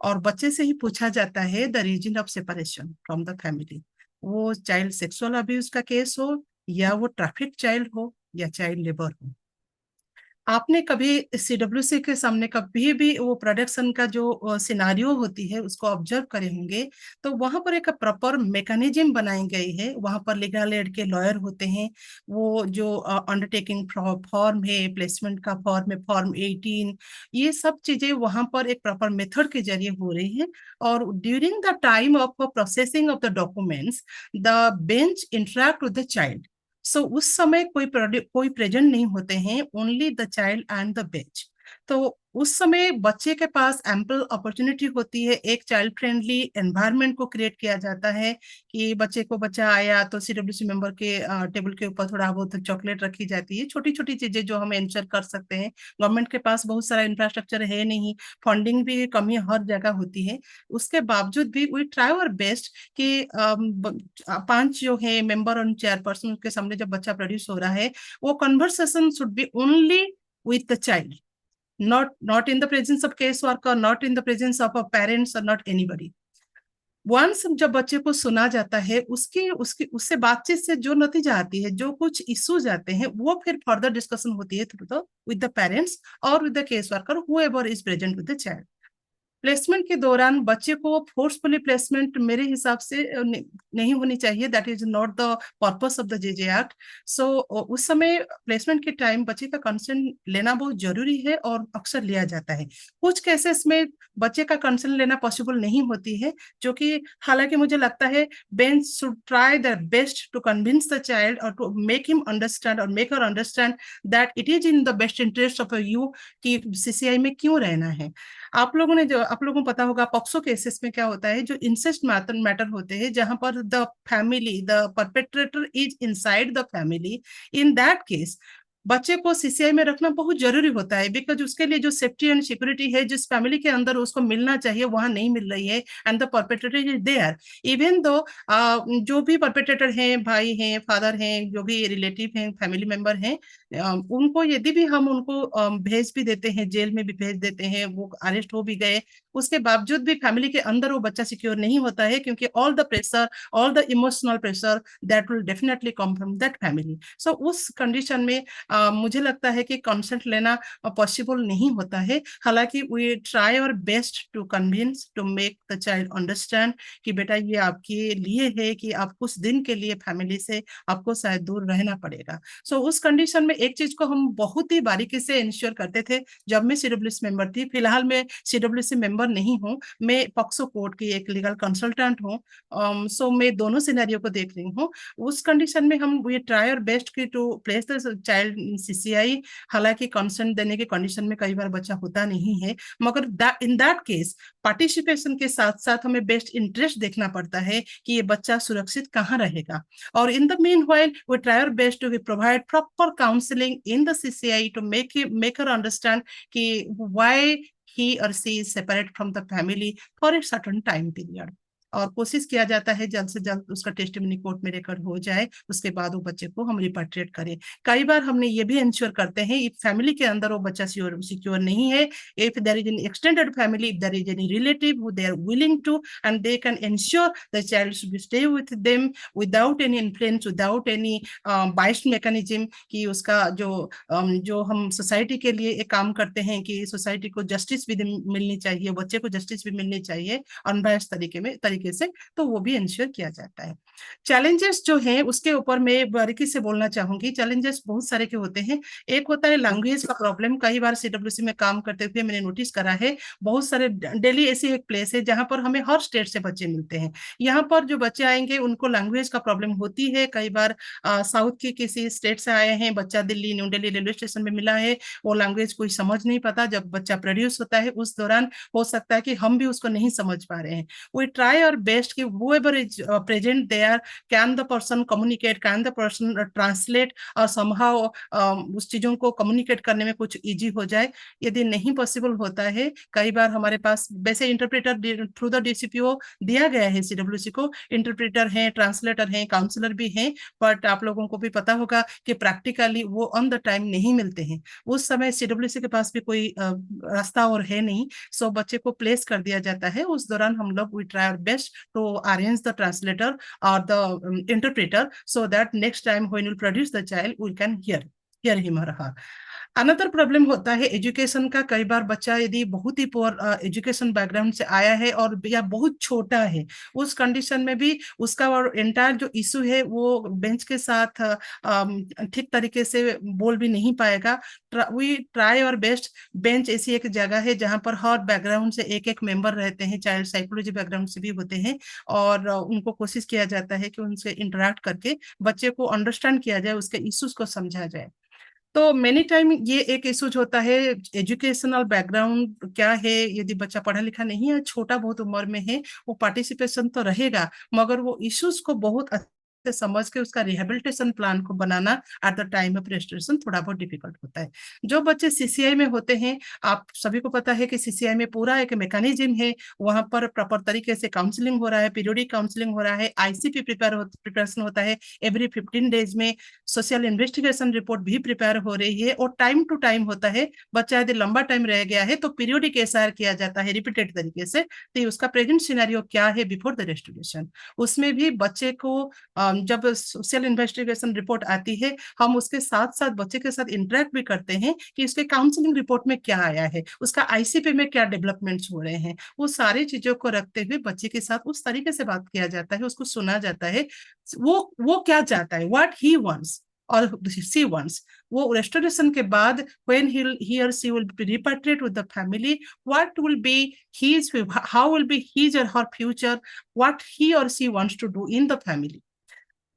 और बच्चे से ही पूछा जाता है the reason of separation from the family. वो चाइल्ड सेक्सुअल अब्यूज का केस हो या वो ट्रैफिक चाइल्ड हो या चाइल्ड लेबर हो. आपने कभी CWC के सामने कभी भी वो प्रोडक्शन का जो सिनारियो होती है उसको ऑब्जर्व करे होंगे, तो वहां पर एक प्रॉपर मैकेनिज्म बनाई गई है. वहां पर लीगल एड के लॉयर होते हैं, वो जो अंडरटेकिंग फॉर्म है, प्लेसमेंट का फॉर्म है, फॉर्म 18, ये सब चीजें वहां पर एक प्रॉपर मेथड के जरिए हो रही है. और during the time of processing of the documents, the bench interact with the child. So उस समय कोई प्रेजेंट नहीं होते हैं, only the child and the bench. तो उस समय बच्चे के पास एम्पल अपॉर्चुनिटी होती है, एक चाइल्ड फ्रेंडली एनवायरनमेंट को क्रिएट किया जाता है कि बच्चा आया तो CWC मेंबर के टेबल के ऊपर थोड़ा बहुत चॉकलेट रखी जाती है, छोटी छोटी चीजें जो हम इंश्योर कर सकते हैं. गवर्नमेंट के पास बहुत सारा इंफ्रास्ट्रक्चर है नहीं, फंडिंग भी कमी हर जगह होती है. उसके बावजूद भी वी ट्राई आवर बेस्ट कि 5 जो है मेंबर और चेयरपर्सन के सामने जब बच्चा प्रोड्यूस हो रहा है, वो conversation should be only with the child, not in the presence of caseworker, not in the presence of parents or not anybody. Once जब बच्चे को सुना जाता है, उससे बातचीत से जो नतीजा आती है, जो कुछ इश्यूज आते हैं, वो फिर फर्दर डिस्कशन होती है with the parents or with the caseworker, whoever is present with the child. Placement के दौरान बच्चे को फोर्सफुली प्लेसमेंट मेरे हिसाब से नहीं होनी चाहिए. That is not the purpose of the JJ act. So उस समय प्लेसमेंट के टाइम बच्चे का कंसेंट लेना बहुत जरूरी है और अक्सर लिया जाता है. कुछ केसेस में बच्चे का कंसेंट लेना पॉसिबल नहीं होती है, जो कि हालांकि मुझे लगता है bench should try their best to convince the child और टू मेक हिम अंडरस्टैंड और make her understand that it is in the best interest of you कि CCI में क्यों रहना है. आप लोगों को पता होगा पॉक्सो केसेस में क्या होता है, जो इंसेस्ट मैटर होते हैं, जहां पर the family, the perpetrator is inside the family. In that case बच्चे को CCI में रखना बहुत जरूरी होता है, बिकॉज उसके लिए जो सेफ्टी एंड सिक्योरिटी है जिस फैमिली के अंदर उसको मिलना चाहिए वहां नहीं मिल रही है. And the perpetrator is there, even though जो भी परपेट्रेटर हैं, भाई हैं, फादर हैं, जो भी रिलेटिव हैं, फैमिली मेंबर हैं, उनको यदि भी हम उनको भेज भी देते हैं, जेल में भी भेज देते हैं, वो अरेस्ट हो भी गए, उसके बावजूद भी फैमिली के अंदर वो बच्चा सिक्योर नहीं होता है, क्योंकि all the pressure, all the emotional pressure that will definitely come from that family. So उस कंडीशन में मुझे लगता है कि कंसेंट लेना पॉसिबल नहीं होता है. हालांकि we try our best to convince, to make the child understand कि बेटा ये आपके लिए है कि आप कुछ दिन के लिए फैमिली से आपको शायद दूर रहना पड़ेगा. सो उस कंडीशन में एक चीज को हम बहुत ही बारीकी से इंश्योर करते थे जब मैं CWC मेंबर थी. फिलहाल मैं CWC मेंबर नहीं हूँ, मैं पॉक्सो कोर्ट की एक लीगल कंसल्टेंट हूँ. सो मैं दोनों सिनेरियो को देख रही हूँ. उस कंडीशन में हम वी ट्राई आवर बेस्ट की to place the child CCI, हालांकि कंसेंट देने के कंडीशन में कई बार बच्चा होता नहीं है, मगर इन दैट केस पार्टिसिपेशन के साथ साथ हमें बेस्ट इंटरेस्ट देखना पड़ता है कि ये बच्चा सुरक्षित कहाँ रहेगा। और in the meanwhile we try our best to provide proper counselling in the CCI to make her understand कि why he or she is separate from the family for a certain time period। और कोशिश किया जाता है जल्द से जल्द उसका टेस्टिमनी कोर्ट में रिकॉर्ड हो जाए, उसके बाद वो बच्चे को हम रिपाट्रिएट करें। कई बार हमने ये भी इंश्योर करते हैं इफ फैमिली के अंदर वो बच्चा सिक्योर नहीं है, if there is an extended family, if there is any relative who they are willing to and they can ensure the child should stay with them without any influence, without any biased mechanism, कि उसका जो हम society के लिए एक काम करते हैं कि सोसाइटी को जस्टिस भी मिलनी चाहिए, बच्चे को जस्टिस भी मिलनी चाहिए अनबायस्ड तरीके से, तो वो भी इंश्योर किया जाता है। चैलेंजेस जो हैं उसके ऊपर मैं बारीकी से बोलना चाहूंगी। चैलेंजेस बहुत सारे के होते हैं। एक होता है लैंग्वेज का प्रॉब्लम। कई बार CWC में काम करते हुए मैंने नोटिस करा है, बहुत सारे दिल्ली ऐसी एक प्लेस है जहां पर हमें हर स्टेट से बच्चे मिलते हैं। यहाँ पर जो बच्चे आएंगे उनको लैंग्वेज का प्रॉब्लम होती है। कई बार साउथ के किसी स्टेट से आए हैं, बच्चा Delhi new Delhi railway station में मिला है, वो लैंग्वेज कोई समझ नहीं पाता, जब बच्चा प्रोड्यूस होता है उस दौरान हो सकता है कि हम भी उसको नहीं समझ पा रहे हैं। वी ट्राई आवर बेस्ट कि whoever is present there, can the person communicate, can the person translate और somehow उस चीजों को कम्युनिकेट करने में कुछ इजी हो जाए। यदि नहीं पॉसिबल होता है, कई बार हमारे पास वैसे इंटरप्रेटर थ्रू द DCPO दिया गया है, CWC को इंटरप्रेटर हैं, ट्रांसलेटर हैं, काउंसलर भी हैं, बट आप लोगों को भी पता होगा कि प्रैक्टिकली वो ऑन द टाइम नहीं मिलते हैं। उस समय CWC के पास भी कोई रास्ता और है नहीं, सो बच्चे को प्लेस कर दिया जाता है। उस दौरान हम लोग we try our best to arrange the translator or the interpreter so that next time when you produce the child we can hear him or her। Another problem होता है एजुकेशन का। कई बार बच्चा यदि बहुत ही पुअर एजुकेशन बैकग्राउंड से आया है और या बहुत छोटा है, उस कंडीशन में भी उसका और एंटायर जो इशू है वो बेंच के साथ ठीक तरीके से बोल भी नहीं पाएगा। वी ट्राई और बेस्ट। बेंच ऐसी एक जगह है जहां पर हर बैकग्राउंड से एक एक मेंबर रहते हैं, चाइल्ड साइकोलॉजी बैकग्राउंड से भी होते हैं, और उनको कोशिश किया जाता है कि उनसे इंटरेक्ट करके बच्चे को अंडरस्टैंड किया जाए, उसके इश्यूज को समझा जाए। तो मेनी टाइम ये एक इशूज होता है, एजुकेशनल बैकग्राउंड क्या है। यदि बच्चा पढ़ा लिखा नहीं है, छोटा बहुत उम्र में है, वो पार्टिसिपेशन तो रहेगा, मगर वो इश्यूज को बहुत अच्छे से समझ के उसका रिहेबिलिटेशन प्लान को बनाना at the time of registration थोड़ा बहुत डिफिकल्ट होता है। जो बच्चे CCI में होते हैं, आप सभी को पता है कि CCI में पूरा एक मैकेनिज्म है, वहां पर प्रॉपर तरीके से काउंसलिंग हो रहा है, पीरियोडिक काउंसलिंग हो रहा है, ICP प्रिपरेशन होता है एवरी 15 डेज में, सोशल इन्वेस्टिगेशन रिपोर्ट भी प्रिपेयर हो रही है, और टाइम टू टाइम होता है। बच्चा यदि लंबा टाइम रह गया है तो पीरियोडिक SIR किया जाता है रिपीटेड तरीके से, तो उसका प्रेजेंट सिनेरियो क्या है बिफोर द रेस्टोरेशन। उसमें भी बच्चे को जब सोशल इन्वेस्टिगेशन रिपोर्ट आती है, हम उसके साथ साथ बच्चे के साथ इंटरेक्ट भी करते हैं कि उसके काउंसलिंग रिपोर्ट में क्या आया है, उसका ICP में क्या डेवलपमेंट्स हो रहे हैं। वो सारी चीजों को रखते हुए बच्चे के साथ उस तरीके से बात किया जाता है, उसको सुना जाता है, वो क्या चाहता है, व्हाट ही वांट्स और सी वंस। वो रेस्टोरेशन के बाद when he or she will be repatriate with the family, what will be how will be his or her future, what he or she wants to do in the family।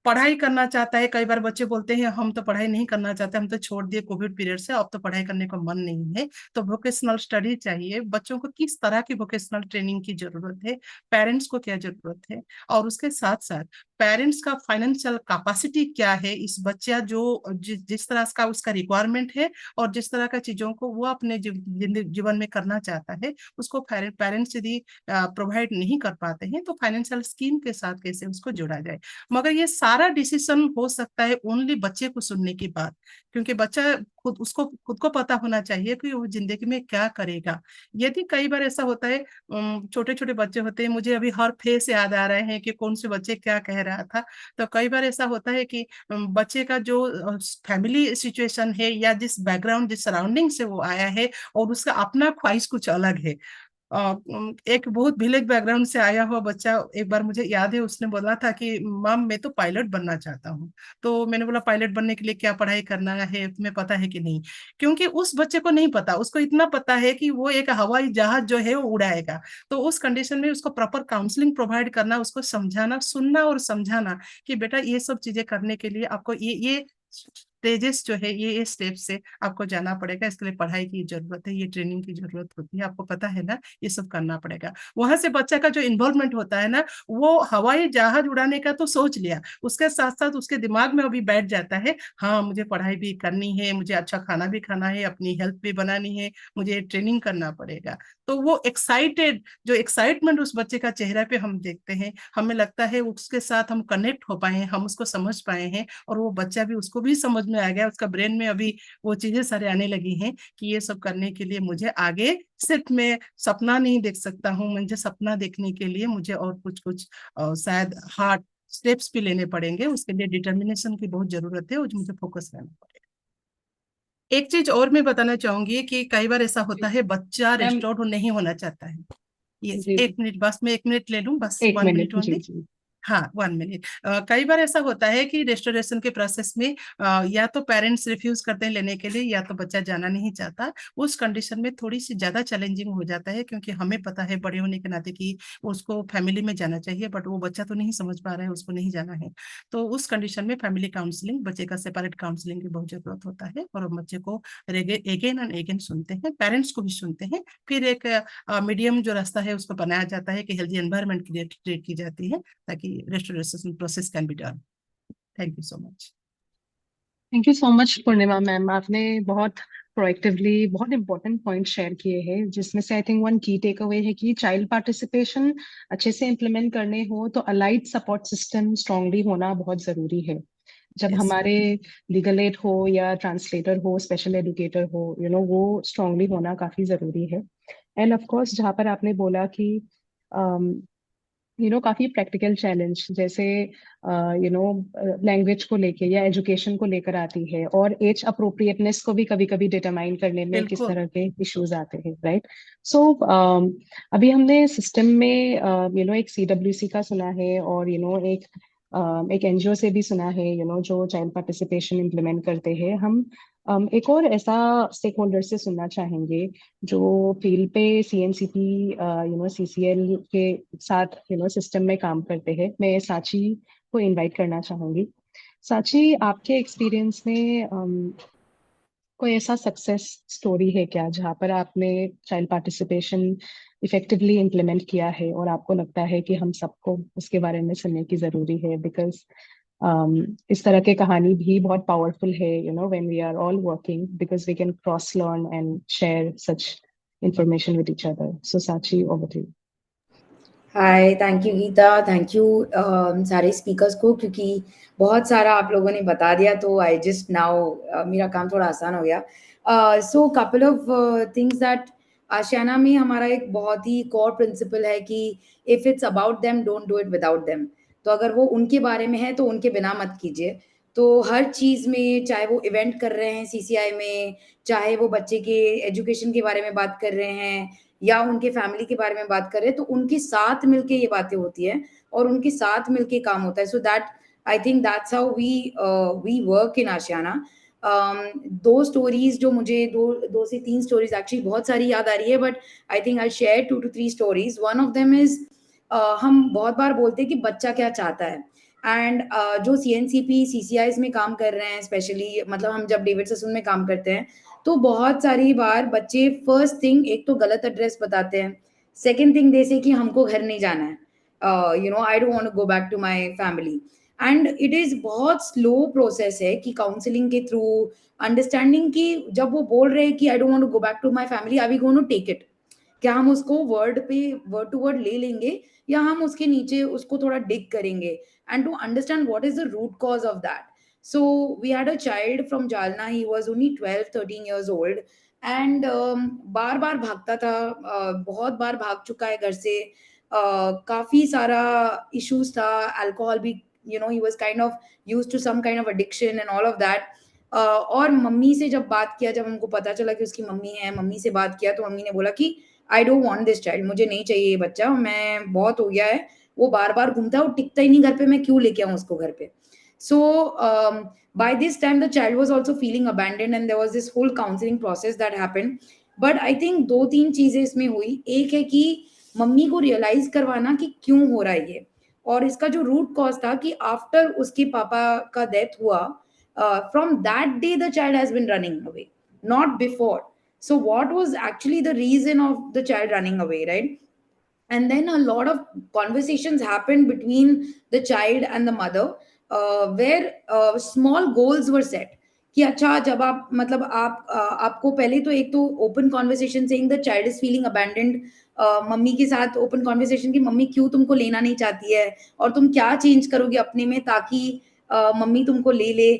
पढ़ाई करना चाहता है, कई बार बच्चे बोलते हैं हम तो पढ़ाई नहीं करना चाहते, हम तो छोड़ दिए कोविड पीरियड से, अब तो पढ़ाई करने को मन नहीं है। तो वोकेशनल स्टडी चाहिए। बच्चों को किस तरह की वोकेशनल ट्रेनिंग की जरूरत है, पेरेंट्स को क्या जरूरत है, और उसके साथ साथ पेरेंट्स का फाइनेंशियल कैपेसिटी क्या है, इस बच्चा जो जिस तरह का उसका रिक्वायरमेंट है और जिस तरह का चीजों को वो अपने जीवन में करना चाहता है, उसको पेरेंट्स यदि प्रोवाइड नहीं कर पाते हैं तो फाइनेंशियल स्कीम के साथ कैसे उसको जोड़ा जाए। मगर ये सारा डिसीजन हो सकता है ओनली बच्चे को सुनने के बाद, क्योंकि बच्चा खुद को पता होना चाहिए कि वो जिंदगी में क्या करेगा। यदि कई बार ऐसा होता है, छोटे छोटे बच्चे होते हैं, मुझे अभी हर फेस याद आ रहे हैं कि कौन से बच्चे क्या कह रहा था। तो कई बार ऐसा होता है कि बच्चे का जो फैमिली सिचुएशन है या जिस बैकग्राउंड जिस सराउंडिंग से वो आया है, और उसका अपना ख्वाहिश कुछ अलग है। एक बहुत विलेज बैकग्राउंड से आया हुआ बच्चा, एक बार मुझे याद है उसने बोला था कि मम मैं तो पायलट बनना चाहता हूँ। तो मैंने बोला पायलट बनने के लिए क्या पढ़ाई करना है, तुम्हें पता है कि नहीं? क्योंकि उस बच्चे को नहीं पता, उसको इतना पता है कि वो एक हवाई जहाज जो है वो उड़ाएगा। तो उस कंडीशन में उसको प्रॉपर काउंसलिंग प्रोवाइड करना, उसको समझाना, सुनना और समझाना कि बेटा ये सब चीजें करने के लिए आपको ये स्टेजेस जो है, ये स्टेप से आपको जाना पड़ेगा। इसके लिए पढ़ाई की जरूरत है, ये ट्रेनिंग की जरूरत होती है, आपको पता है ना, ये सब करना पड़ेगा। वहां से बच्चा का जो इन्वॉल्वमेंट होता है ना, वो हवाई जहाज उड़ाने का तो सोच लिया, उसके साथ साथ उसके दिमाग में अभी बैठ जाता है, हाँ मुझे पढ़ाई भी करनी है, मुझे अच्छा खाना भी खाना है, अपनी हेल्थ भी बनानी है, मुझे ट्रेनिंग करना पड़ेगा। तो वो एक्साइटेड, जो एक्साइटमेंट उस बच्चे का चेहरा पे हम देखते हैं, हमें लगता है उसके साथ हम कनेक्ट हो पाए हैं, हम उसको समझ पाए हैं, और वो बच्चा भी, उसको भी समझ में आ गया, उसका ब्रेन में अभी वो चीजें सारे आने लगी हैं कि ये सब करने के लिए मुझे आगे सिर्फ मैं सपना नहीं देख सकता हूँ, मुझे सपना देखने के लिए मुझे और कुछ कुछ शायद हार्ड स्टेप्स भी लेने पड़ेंगे, उसके लिए डिटर्मिनेशन की बहुत जरूरत है, और मुझे फोकस रहना पड़ेगा। एक चीज और मैं बताना चाहूंगी कि कई बार ऐसा होता है, बच्चा मैम रेस्टोर नहीं होना चाहता है। ये जी 1 मिनट, बस मैं 1 मिनट ले लूं, बस एक 1 मिनट मिनट जी ओनली। जी हाँ, 1 मिनट। कई बार ऐसा होता है कि रेस्टोरेशन के प्रोसेस में या तो पेरेंट्स रिफ्यूज करते हैं लेने के लिए, या तो बच्चा जाना नहीं चाहता। उस कंडीशन में थोड़ी सी ज्यादा चैलेंजिंग हो जाता है, क्योंकि हमें पता है बड़े होने के नाते कि उसको फैमिली में जाना चाहिए, बट वो बच्चा तो नहीं समझ पा रहा है, उसको नहीं जाना है। तो उस कंडीशन में फैमिली काउंसलिंग, बच्चे का सेपरेट काउंसलिंग की बहुत जरूरत होता है, और बच्चे को अगेन एंड अगेन सुनते हैं, पेरेंट्स को भी सुनते हैं। फिर एक मीडियम जो रास्ता है उसको बनाया जाता है कि हेल्दी एनवायरनमेंट क्रिएट की जाती है, ताकि restoration process can be done. Thank you so much. Thank you so much Purnima ma'am, आपने बहुत प्रोएक्टिवली बहुत इंपॉर्टेंट पॉइंट शेयर किए हैं, जिसमें से आई थिंक वन की टेक अवे है कि चाइल्ड पार्टिसिपेशन अच्छे से इम्प्लीमेंट करने हो तो अलाइड सपोर्ट सिस्टम स्ट्रांगली होना बहुत जरूरी है। जब यस, हमारे लीगल एड हो या ट्रांसलेटर हो, स्पेशल एजुकेटर हो, वो स्ट्रांगली होना काफी जरूरी है। एंड ऑफ कोर्स जहाँ पर आपने बोला कि काफी प्रैक्टिकल चैलेंज जैसे लैंग्वेज को लेके या एजुकेशन को लेकर आती है, और एज अप्रोप्रिएटनेस को भी कभी कभी डिटरमाइन करने में किस बिल्कुल। तरह के इश्यूज आते हैं, राइट। सो अभी हमने सिस्टम में एक सीडब्ल्यूसी का सुना है, और एक एनजीओ से भी सुना है, जो चाइल्ड पार्टिसिपेशन इम्प्लीमेंट करते हैं। हम एक और ऐसा स्टेक होल्डर से सुनना चाहेंगे जो फील्ड पे सीएनसीपी सीसीएल के साथ सिस्टम में काम करते हैं। मैं साची को इनवाइट करना चाहूंगी। साची, आपके एक्सपीरियंस में कोई ऐसा सक्सेस स्टोरी है क्या जहाँ पर आपने चाइल्ड पार्टिसिपेशन इफेक्टिवली इम्प्लीमेंट किया है, और आपको लगता है कि हम सबको उसके बारे में सुनने की जरूरी है? बिकॉज इस तरह की कहानी भी बहुत पावरफुल है, when we are all working, because we can cross learn and share such information with each other. So Sachi, over to you. Hi, thank you Geeta, thank you सारे स्पीकर्स को, क्योंकि बहुत सारा आप लोगों ने बता दिया, तो आई जस्ट नाउ मेरा काम थोड़ा आसान हो गया। सो कपल ऑफ थिंग्स दैट आशियाना में हमारा एक बहुत ही कोर प्रिंसिपल है कि if it's about them don't do it without them. तो अगर वो उनके बारे में है तो उनके बिना मत कीजिए। तो हर चीज़ में, चाहे वो इवेंट कर रहे हैं सीसीआई में, चाहे वो बच्चे के एजुकेशन के बारे में बात कर रहे हैं, या उनके फैमिली के बारे में बात करें, तो उनके साथ मिलके ये बातें होती है और उनके साथ मिलके काम होता है। So that I think that's how we work in Aashiyana. दो स्टोरीज जो मुझे दो से तीन स्टोरीज एक्चुअली बहुत सारी याद आ रही है, but I think I share 2 to 3 stories. One of them is हम बहुत बार बोलते हैं कि बच्चा क्या चाहता है, एंड जो सीएनसीपी सीसीआईज में काम कर रहे हैं, स्पेशली मतलब हम जब डेविड ससून में काम करते हैं, तो बहुत सारी बार बच्चे फर्स्ट थिंग एक तो गलत एड्रेस बताते हैं, सेकंड थिंग जैसे कि हमको घर नहीं जाना है, I don't want to go back to my family. And it is बहुत स्लो प्रोसेस है कि काउंसलिंग के थ्रू अंडरस्टैंडिंग की, जब वो बोल रहे हैं कि I don't want to go back to my family, are we going to take it? क्या हम उसको वर्ड पे वर्ड टू वर्ड ले लेंगे, या हम उसके नीचे उसको थोड़ा डिग करेंगे, and to understand what is the root cause of that. So we had a child from Jalna. He was only 12-13 years old, and बार बार भागता था, बहुत बार भाग चुका है घर से, काफी सारा issues था, alcohol भी, he was kind of used to some kind of addiction and all of that. और मम्मी से जब बात किया, जब हमको पता चला कि उसकी मम्मी है, मम्मी से बात किया तो मम्मी ने बोला कि I don't want this child, मुझे नहीं चाहिए ये बच्चा, मैं बहुत हो गया है, वो बार बार घूमता है, वो टिकता ही नहीं घर पे, मैं क्यों लेके आऊँ उसको घर पे। So by this time the child was also feeling abandoned, and there was this whole counseling process that happened. But I think दो तीन चीजें इसमें हुई। एक है कि मम्मी को रियलाइज करवाना कि क्यों हो रहा है ये, और इसका जो रूट कॉज था कि आफ्टर उसके पापा का डेथ हुआ, from that day the child has been running away, not before. So what was actually the reason of the child running away, right? And then a lot of conversations happened between the child and the mother, where small goals were set कि अच्छा जब आप मतलब आपको पहले तो एक तो open conversation saying the child is feeling abandoned, mummy के साथ ओपन कॉन्वर्सेशन की मम्मी क्यों तुमको लेना नहीं चाहती है और तुम क्या चेंज करोगे अपने में ताकि मम्मी तुमको ले ले,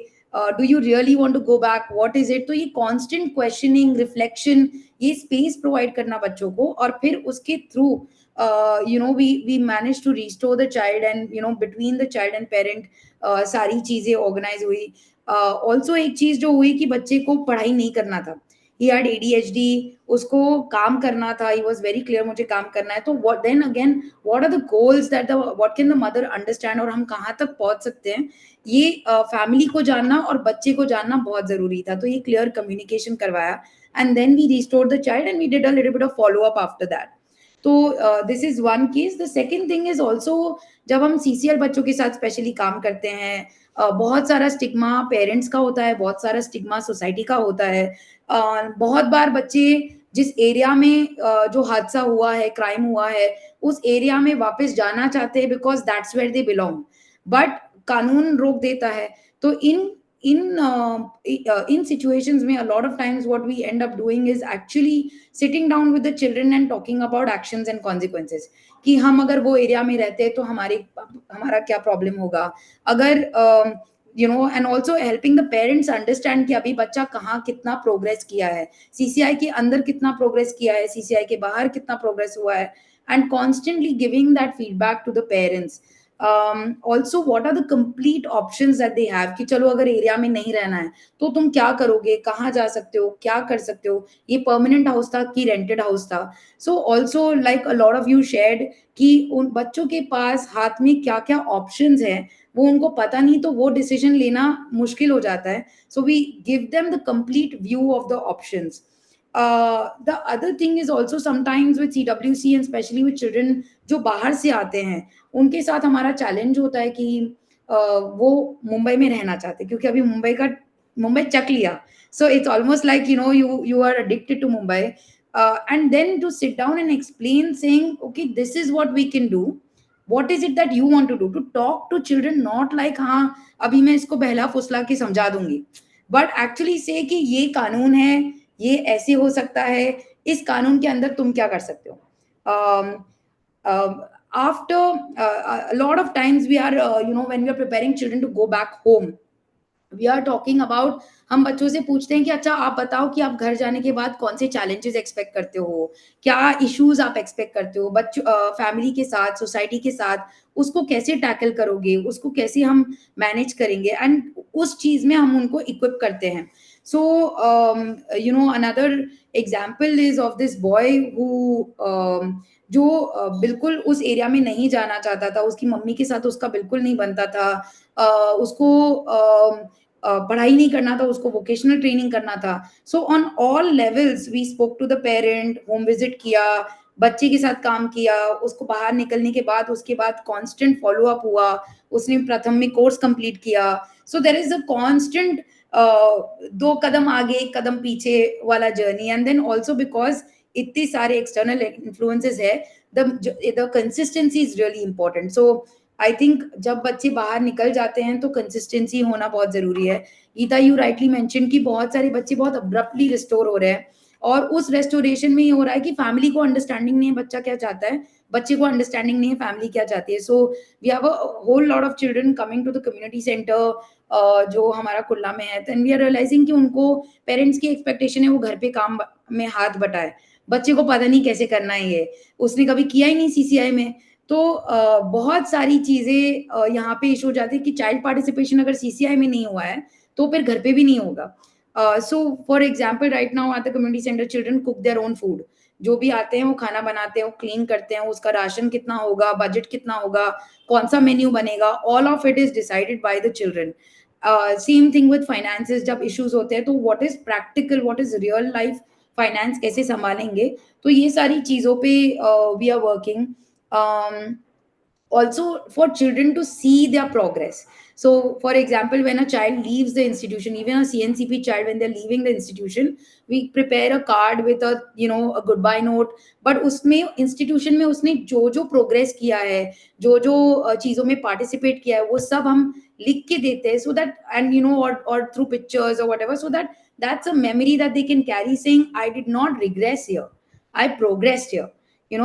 do you really want to go back, what is it. तो ये कांस्टेंट क्वेश्चनिंग, रिफ्लेक्शन, ये स्पेस प्रोवाइड करना बच्चों को, और फिर उसके through we managed to restore the child, and between the child and parent सारी चीजें ऑर्गेनाइज हुई. ऑल्सो एक चीज जो हुई कि बच्चे को पढ़ाई नहीं करना था, he had ADHD, उसको काम करना था, he was very clear मुझे काम करना है. तो what then again, what are the goals that what can the mother understand, और हम कहाँ तक पहुंच सकते हैं, ये फैमिली को जानना और बच्चे को जानना बहुत जरूरी था. तो ये क्लियर कम्युनिकेशन करवाया, and then we restored the child and we did a little bit of follow up after that. तो this is one case. The second thing is also, जब हम CCL बच्चों के साथ स्पेशली काम करते हैं, बहुत सारा स्टिग्मा पेरेंट्स का होता है, बहुत सारा स्टिग्मा सोसाइटी का होता है. बहुत बार बच्चे जिस एरिया में जो हादसा हुआ है, क्राइम हुआ है, उस एरिया में वापस जाना चाहते हैं because that's where they belong, but कानून रोक देता है. तो in situations में a lot of times what we end up doing is actually sitting down with the children and talking about actions and consequences, कि हम अगर वो एरिया में रहते हैं तो हमारा क्या प्रॉब्लम होगा, अगर and also helping the parents understand कि अभी बच्चा कहाँ कितना प्रोग्रेस किया है, CCI के अंदर कितना प्रोग्रेस किया है, CCI के बाहर कितना प्रोग्रेस हुआ है, and constantly giving that feedback to the parents. Also what are the complete options that they have, कि चलो अगर एरिया में नहीं रहना है तो तुम क्या करोगे, कहाँ जा सकते हो, क्या कर सकते हो, ये परमानेंट हाउस था कि रेंटेड हाउस था. So also like a lot of you shared कि उन बच्चों के पास हाथ में क्या क्या ऑप्शंस है वो उनको पता नहीं, तो वो डिसीजन लेना मुश्किल हो जाता है. So we give them the complete view of the options. The other thing is also sometimes with CWC and especially with children जो बाहर से आते हैं, उनके साथ हमारा चैलेंज होता है कि वो मुंबई में रहना चाहते हैं, क्योंकि अभी मुंबई चक लिया. So it's almost like you are addicted to Mumbai, and then to sit down and explain saying okay, this is what we can do, what is it that you want to do, to talk to children not like हाँ अभी मैं इसको बहला फुसला के समझा दूंगी, but actually say कि ये कानून है, ये ऐसे हो सकता है, इस कानून के अंदर तुम क्या कर सकते हो. After a lot of times we are when we are preparing children to go back home, we are talking about, हम बच्चों से पूछते हैं कि अच्छा आप बताओ कि आप घर जाने के बाद कौन से चैलेंजेस एक्सपेक्ट करते हो, क्या इश्यूज आप एक्सपेक्ट करते हो, बच्चों फैमिली के साथ, सोसाइटी के साथ, उसको कैसे टैकल करोगे, उसको कैसे हम मैनेज करेंगे, एंड उस चीज में हम उनको इक्विप करते हैं. So another example is of this boy who जो बिल्कुल उस एरिया में नहीं जाना चाहता था, उसकी मम्मी के साथ उसका बिल्कुल नहीं बनता था, उसको पढ़ाई नहीं करना था, उसको वोकेशनल ट्रेनिंग करना था. So on all levels we spoke to the parent, home visit किया, बच्चे के साथ काम किया, उसको बाहर निकलने के बाद उसके बाद कांस्टेंट फॉलो अप हुआ, उसने प्रथम में कोर्स कंप्लीट किया. So there is a constant 2 कदम आगे 1 कदम पीछे वाला journey. And then also because इतने सारे एक्सटर्नल इन्फ्लुएंसेस है, the consistency is really important. So I think जब बच्चे बाहर निकल जाते हैं तो कंसिस्टेंसी होना बहुत जरूरी है. गीता, यू राइटली मेंशन कि बहुत सारे बच्चे बहुत अब्रप्टली रिस्टोर हो रहे हैं, और उस रेस्टोरेशन में ये हो रहा है कि फैमिली को अंडरस्टैंडिंग नहीं है बच्चा क्या चाहता है, बच्चे को अंडरस्टैंडिंग नहीं है फैमिली क्या चाहती है. So we have a whole lot of children coming to the community centre जो हमारा कुल्ला में है, देन वी आर रियलाइजिंग कि उनको पेरेंट्स की एक्सपेक्टेशन है वो घर पे काम में हाथ बटाए, बच्चे को पता नहीं कैसे करना है, ये उसने कभी किया ही नहीं CCI में. तो बहुत सारी चीजें यहाँ पे इशू हो जाती है कि चाइल्ड पार्टिसिपेशन अगर CCI में नहीं हुआ है तो फिर घर पे भी नहीं होगा. So for example right now at the community centre children cook their own food, जो भी आते हैं वो खाना बनाते हैं, वो क्लीन करते हैं, उसका राशन कितना होगा, बजट कितना होगा, कौन सा मेन्यू बनेगा, all of it is decided by the children. Same thing with finances, जब इश्यूज होते हैं तो what is practical, what is real life finance कैसे संभालेंगे, तो ये सारी चीजों पे we are working. also for children to see their progress. So, for example, when a child leaves the institution, even a CNCP child, when they're leaving the institution, we prepare a card with a a goodbye note. But उसमें institution में उसने जो जो progress किया है, जो जो चीजों में participate किया है, वो सब हम लिख के देते हैं, so that, and or through pictures or whatever, so that that's a memory that they can carry, saying I did not regress here, I progressed here.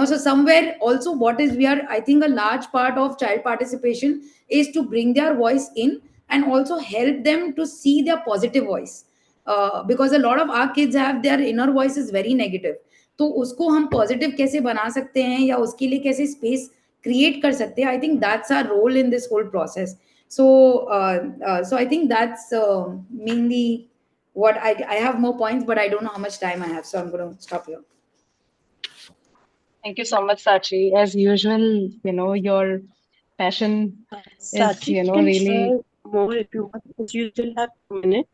So somewhere also, what is, we are, I think a large part of child participation is to bring their voice in and also help them to see their positive voice, because a lot of our kids have their inner voice is very negative. तो उसको हम positive कैसे बना सकते हैं या उसके लिए कैसे स्पेस क्रिएट कर सकते हैं, I think that's our role in this whole process. So I think that's mainly what I have more points, but I don't know how much time I have, so I'm going to stop here. Thank you so much, Sachi. As usual, your passion Sachi, is, you can really. share more if you want, because you still have 2 minutes.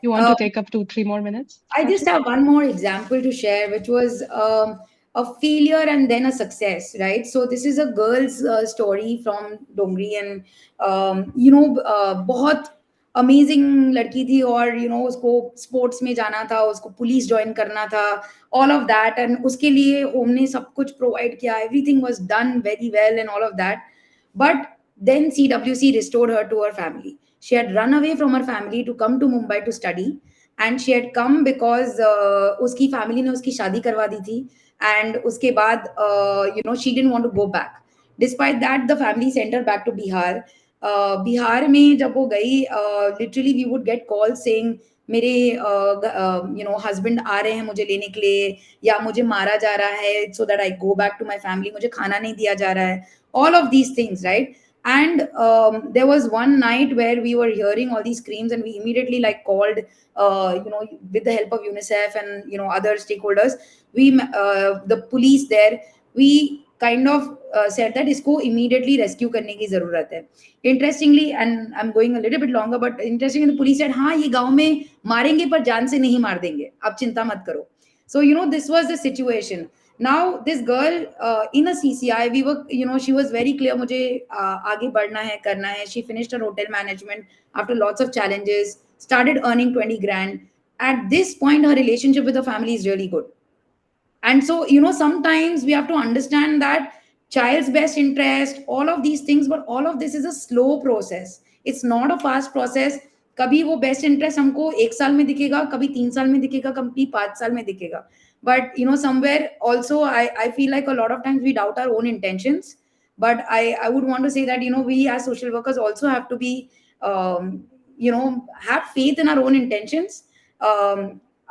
You want to take up 2-3 more minutes? I just have one more example to share, which was a failure and then a success, right? So this is a girl's story from Dongri, and बहुत amazing लड़की थी, और उसको sports में जाना था, उसको police join करना था, ऑल ऑफ दैट, एंड उसके लिए होम ने सब कुछ प्रोवाइड किया, everything was done very well and all of that. But then CWC restored her to her family. She had run away from her family to come to Mumbai to study, and she had come because उसकी family ने उसकी शादी करवा दी थी, and उसके बाद she didn't want to go back. Despite that, the family sent her back to Bihar. Bihar में जब वो गई, literally we would get calls saying मेरे husband आ रहे हैं मुझे लेने के लिए, या मुझे मारा जा रहा है, so that I go back to my family, मुझे खाना नहीं दिया जा रहा है, all of these things, right? And there was one night where we were hearing all these screams, and we immediately called, with the help of UNICEF and other stakeholders, the police there, we kind of said that isko immediately rescue करने की जरूरत है. Interestingly, and I'm going a little bit longer, but interestingly, the police said, हाँ ये गांव में मारेंगे पर जान से नहीं मार देंगे, आप चिंता मत करो. So this was the situation. Now this girl in a CCI, we were, she was very clear, मुझे आगे बढ़ना है, करना है. She finished her hotel management after lots of challenges, started earning 20 grand. At this point, her relationship with the family is really good. And so, sometimes we have to understand that child's best interest, all of these things, but all of this is a slow process. It's not a fast process. कभी वो best interest हमको 1 साल में दिखेगा, कभी 3 साल में दिखेगा, कभी 5 साल में दिखेगा. But somewhere also I feel like a lot of times we doubt our own intentions. But I would want to say that we as social workers also have to be have faith in our own intentions.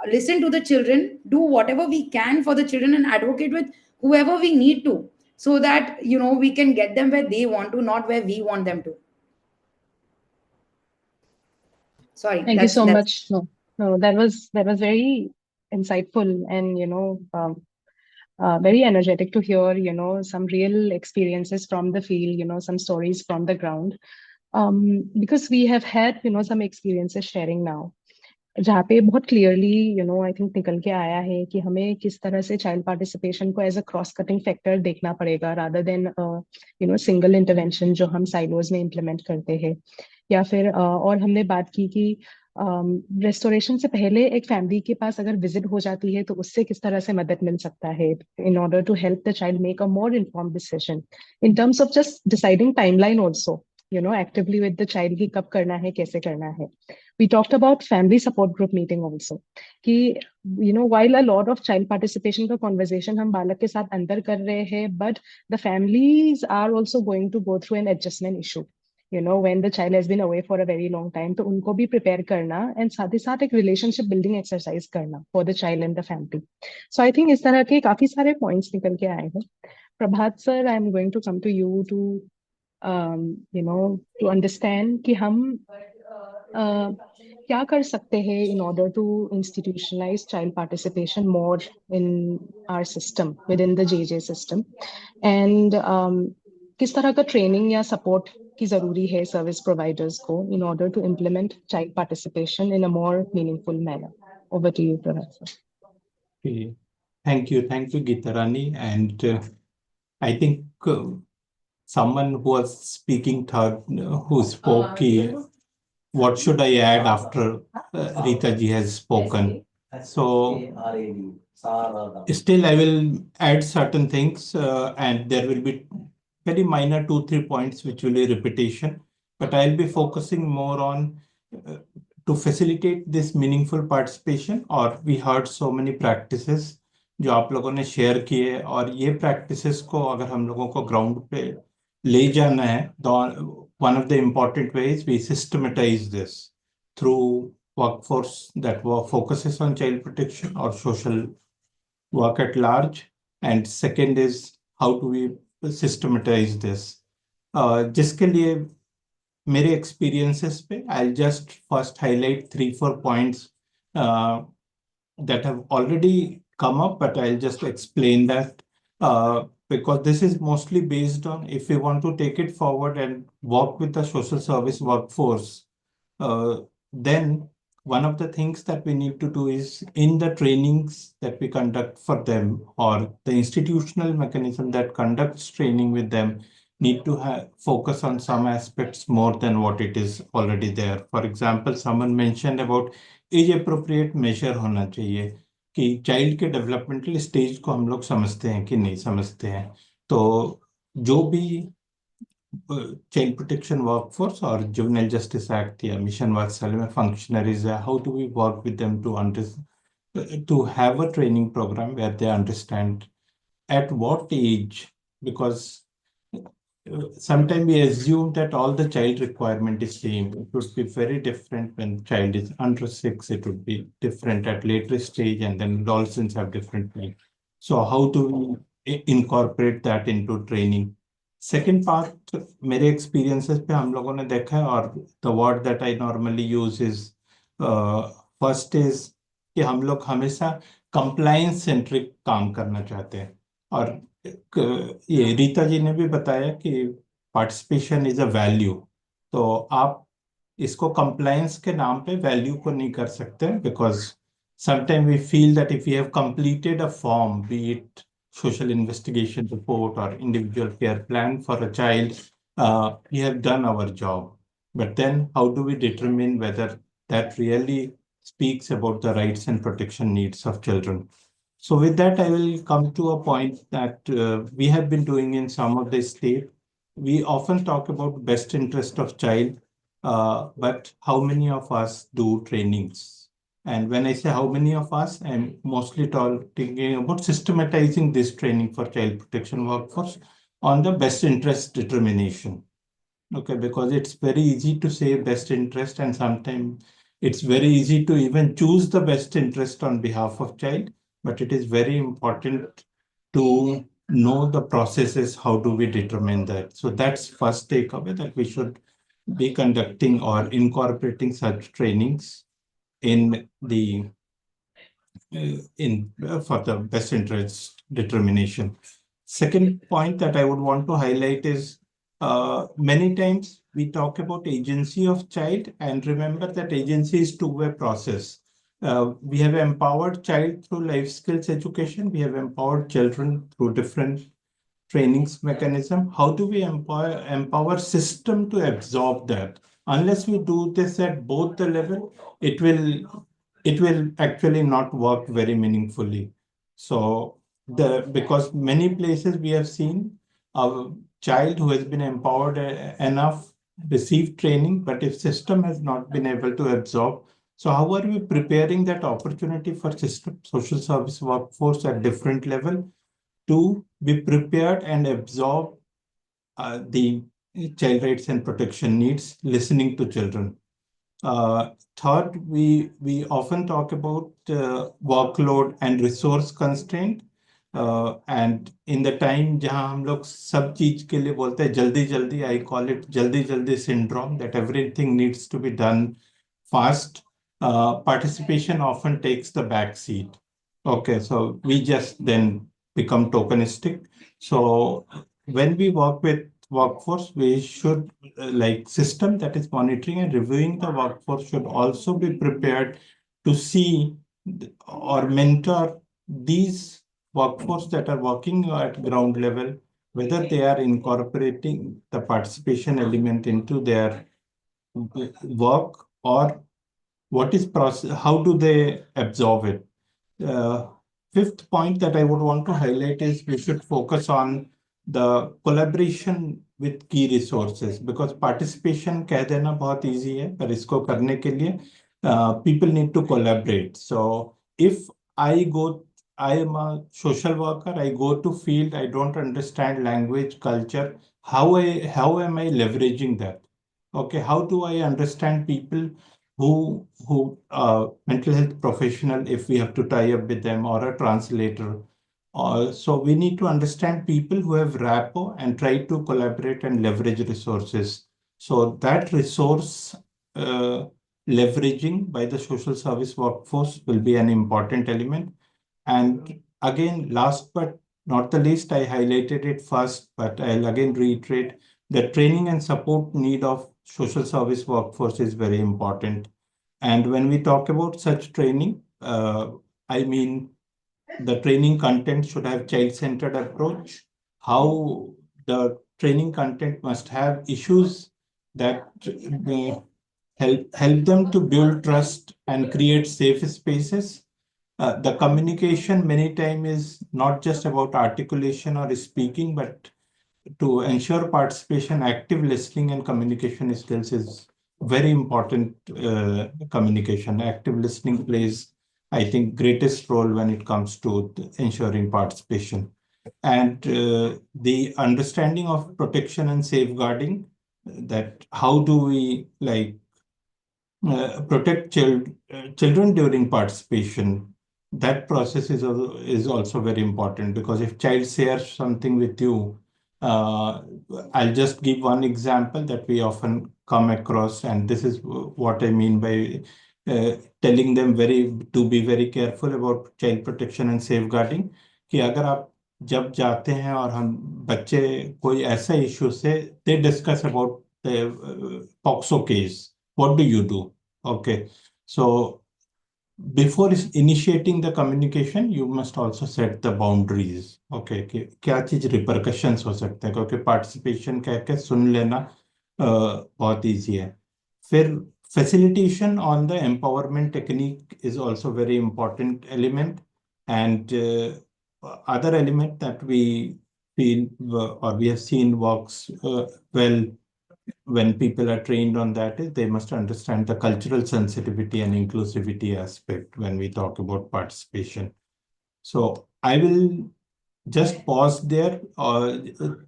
Listen to the children, do whatever we can for the children, and advocate with whoever we need to, so that we can get them where they want to, not where we want them to. Sorry. Thank you so much. No, that was very insightful, and very energetic to hear some real experiences from the field, some stories from the ground, because we have had some experiences sharing now, जहाँ पे बहुत clearly I think निकल के आया है कि हमें किस तरह से चाइल्ड पार्टिसिपेशन को as a cross cutting factor देखना पड़ेगा, रादर देन सिंगल इंटरवेंशन जो हम साइलोज में इम्प्लीमेंट करते हैं. या फिर और हमने बात की कि रेस्टोरेशन से पहले एक फैमिली के पास अगर विजिट हो जाती है तो उससे किस तरह से मदद मिल सकता है in order to help the child make a more informed decision in terms of just deciding timeline also, actively with the child कि कब करना है, कैसे करना है. We talked about family support group meeting also, कि while a lot of child participation का conversation हम बालक के साथ अंदर कर रहे हैं, but the families are also going to go through an adjustment issue. When the child has been away for a very long time, तो उनको भी prepare करना, and साथ ही साथ एक relationship building exercise करना for the child and the family. So I think इस तरह के काफी सारे points निकल के आए हैं. प्रभात sir, I am going to come to you to to understand कि हम क्या कर सकते हैं in order to institutionalize child participation more in our system, within the JJ system, and किस तरह का training या support की जरूरी है service providers को in order to implement child participation in a more meaningful manner. Over to you, Professor. Okay. Thank you, Geeta Rani. And I think someone who was speaking third, who spoke here, what should I add after Rita ji has spoken? So still I will add certain things and there will be very minor 2-3 points which will be repetition, but I'll be focusing more on to facilitate this meaningful participation. और we heard so many practices जो आप लोगों ने share किए, और ये practices को अगर हम लोगों को ground पे ले जाना है, one of the important ways we systematize this through workforce that focuses on child protection or social work at large. And second is how do we systematize this? जिसके लिए मेरे experiences पे I'll just first highlight 3-4 points that have already come up, but I'll just explain that because this is mostly based on if we want to take it forward and work with the social service workforce, then one of the things that we need to do is in the trainings that we conduct for them or the institutional mechanism that conducts training with them need to focus on some aspects more than what it is already there. For example, someone mentioned about age appropriate measure होना चाहिए कि child के developmental stage को हम लोग समझते हैं कि नहीं समझते हैं. तो जो भी चाइल्ड प्रोटेक्शन वर्कफोर्स और जुवेनाइल जस्टिस एक्ट या मिशन वात्सल्य में फंक्शनरीज है, how do we work with them to have a training program where they understand at what age, because sometimes we assume that all the child requirement is same. It would be very different when child is under 6. It would be different at later stage, and then adolescents have different needs. So how do we incorporate that into training? Second part, मेरे experiences पे हम लोगों ने देखा है, और the word that I normally use is first is कि हम लोग हमेशा compliance centric काम करना चाहते हैं. और ये रीता जी ने भी बताया कि पार्टिसिपेशन इज अ वैल्यू, तो आप इसको कंप्लायंस के नाम पे वैल्यू को नहीं कर सकते, because sometime we feel that if you have completed a form, be it social investigation report or individual care plan for a child, we have done our job. But then how do we determine whether that really speaks about the rights and protection needs of children? So with that, I will come to a point that we have been doing in some of the state. We often talk about best interest of child, but how many of us do trainings? And when I say how many of us, I'm mostly thinking about systematizing this training for child protection workforce on the best interest determination. Okay, because it's very easy to say best interest, and sometimes it's very easy to even choose the best interest on behalf of child. But it is very important to know the processes. How do we determine that? So that's first takeaway, that we should be conducting or incorporating such trainings in the for the best interest determination. Second point that I would want to highlight is many times we talk about agency of child, and remember that agency is two-way process. We have empowered child through life skills education. We have empowered children through different trainings mechanism. How do we empower system to absorb that? Unless we do this at both the level, it will actually not work very meaningfully. So because many places we have seen a child who has been empowered enough received training, but if system has not been able to absorb, so how are we preparing that opportunity for system social service workforce at different level to be prepared and absorb the child rights and protection needs, listening to children? Third, we often talk about workload and resource constraint, and in the time जहाँ हम लोग सब चीज के लिए बोलते हैं जल्दी जल्दी, I call it जल्दी जल्दी syndrome, that everything needs to be done fast. Participation often takes the back seat. Okay, so we just then become tokenistic. So when we work with workforce, we should like system that is monitoring and reviewing the workforce should also be prepared to see or mentor these workforce that are working at ground level whether they are incorporating the participation element into their work, or what is process, how do they absorb it? Fifth point that I would want to highlight is we should focus on the collaboration with key resources, because participation कह देना बहुत easy है, पर इसको करने के लिए people need to collaborate. So if I am a social worker, I go to field, I don't understand language, culture, how am I leveraging that? Okay, how do I understand people who mental health professional, if we have to tie up with them, or a translator? So we need to understand people who have rapport and try to collaborate and leverage resources. So that resource leveraging by the social service workforce will be an important element. And again, last but not the least, I highlighted it first, but I'll again reiterate, the training and support need of social service workforce is very important. And when we talk about such training, I mean, the training content should have child-centered approach. How the training content must have issues that help them to build trust and create safe spaces. The communication many times is not just about articulation or speaking, but to ensure participation, active listening and communication skills is very important. Communication, active listening plays, I think, greatest role when it comes to ensuring participation. And the understanding of protection and safeguarding, that how do we protect children during participation, that process is also very important, because if child shares something with you, I'll just give one example that we often come across, and this is what I mean by telling them to be very careful about child protection and safeguarding. कि अगर आप जब जाते हैं और हम बच्चे कोई ऐसा इशू से they discuss about the POCSO case, what do you do? Okay, so before initiating the communication, you must also set the boundaries. Okay, क्या चीज repercussions हो सकते हैं, क्योंकि participation कह के सुन लेना बहुत easy है. फिर facilitation on the empowerment technique is also very important element, and other element that we feel or we have seen works well when people are trained on that is they must understand the cultural sensitivity and inclusivity aspect when we talk about participation. So I will just pause there.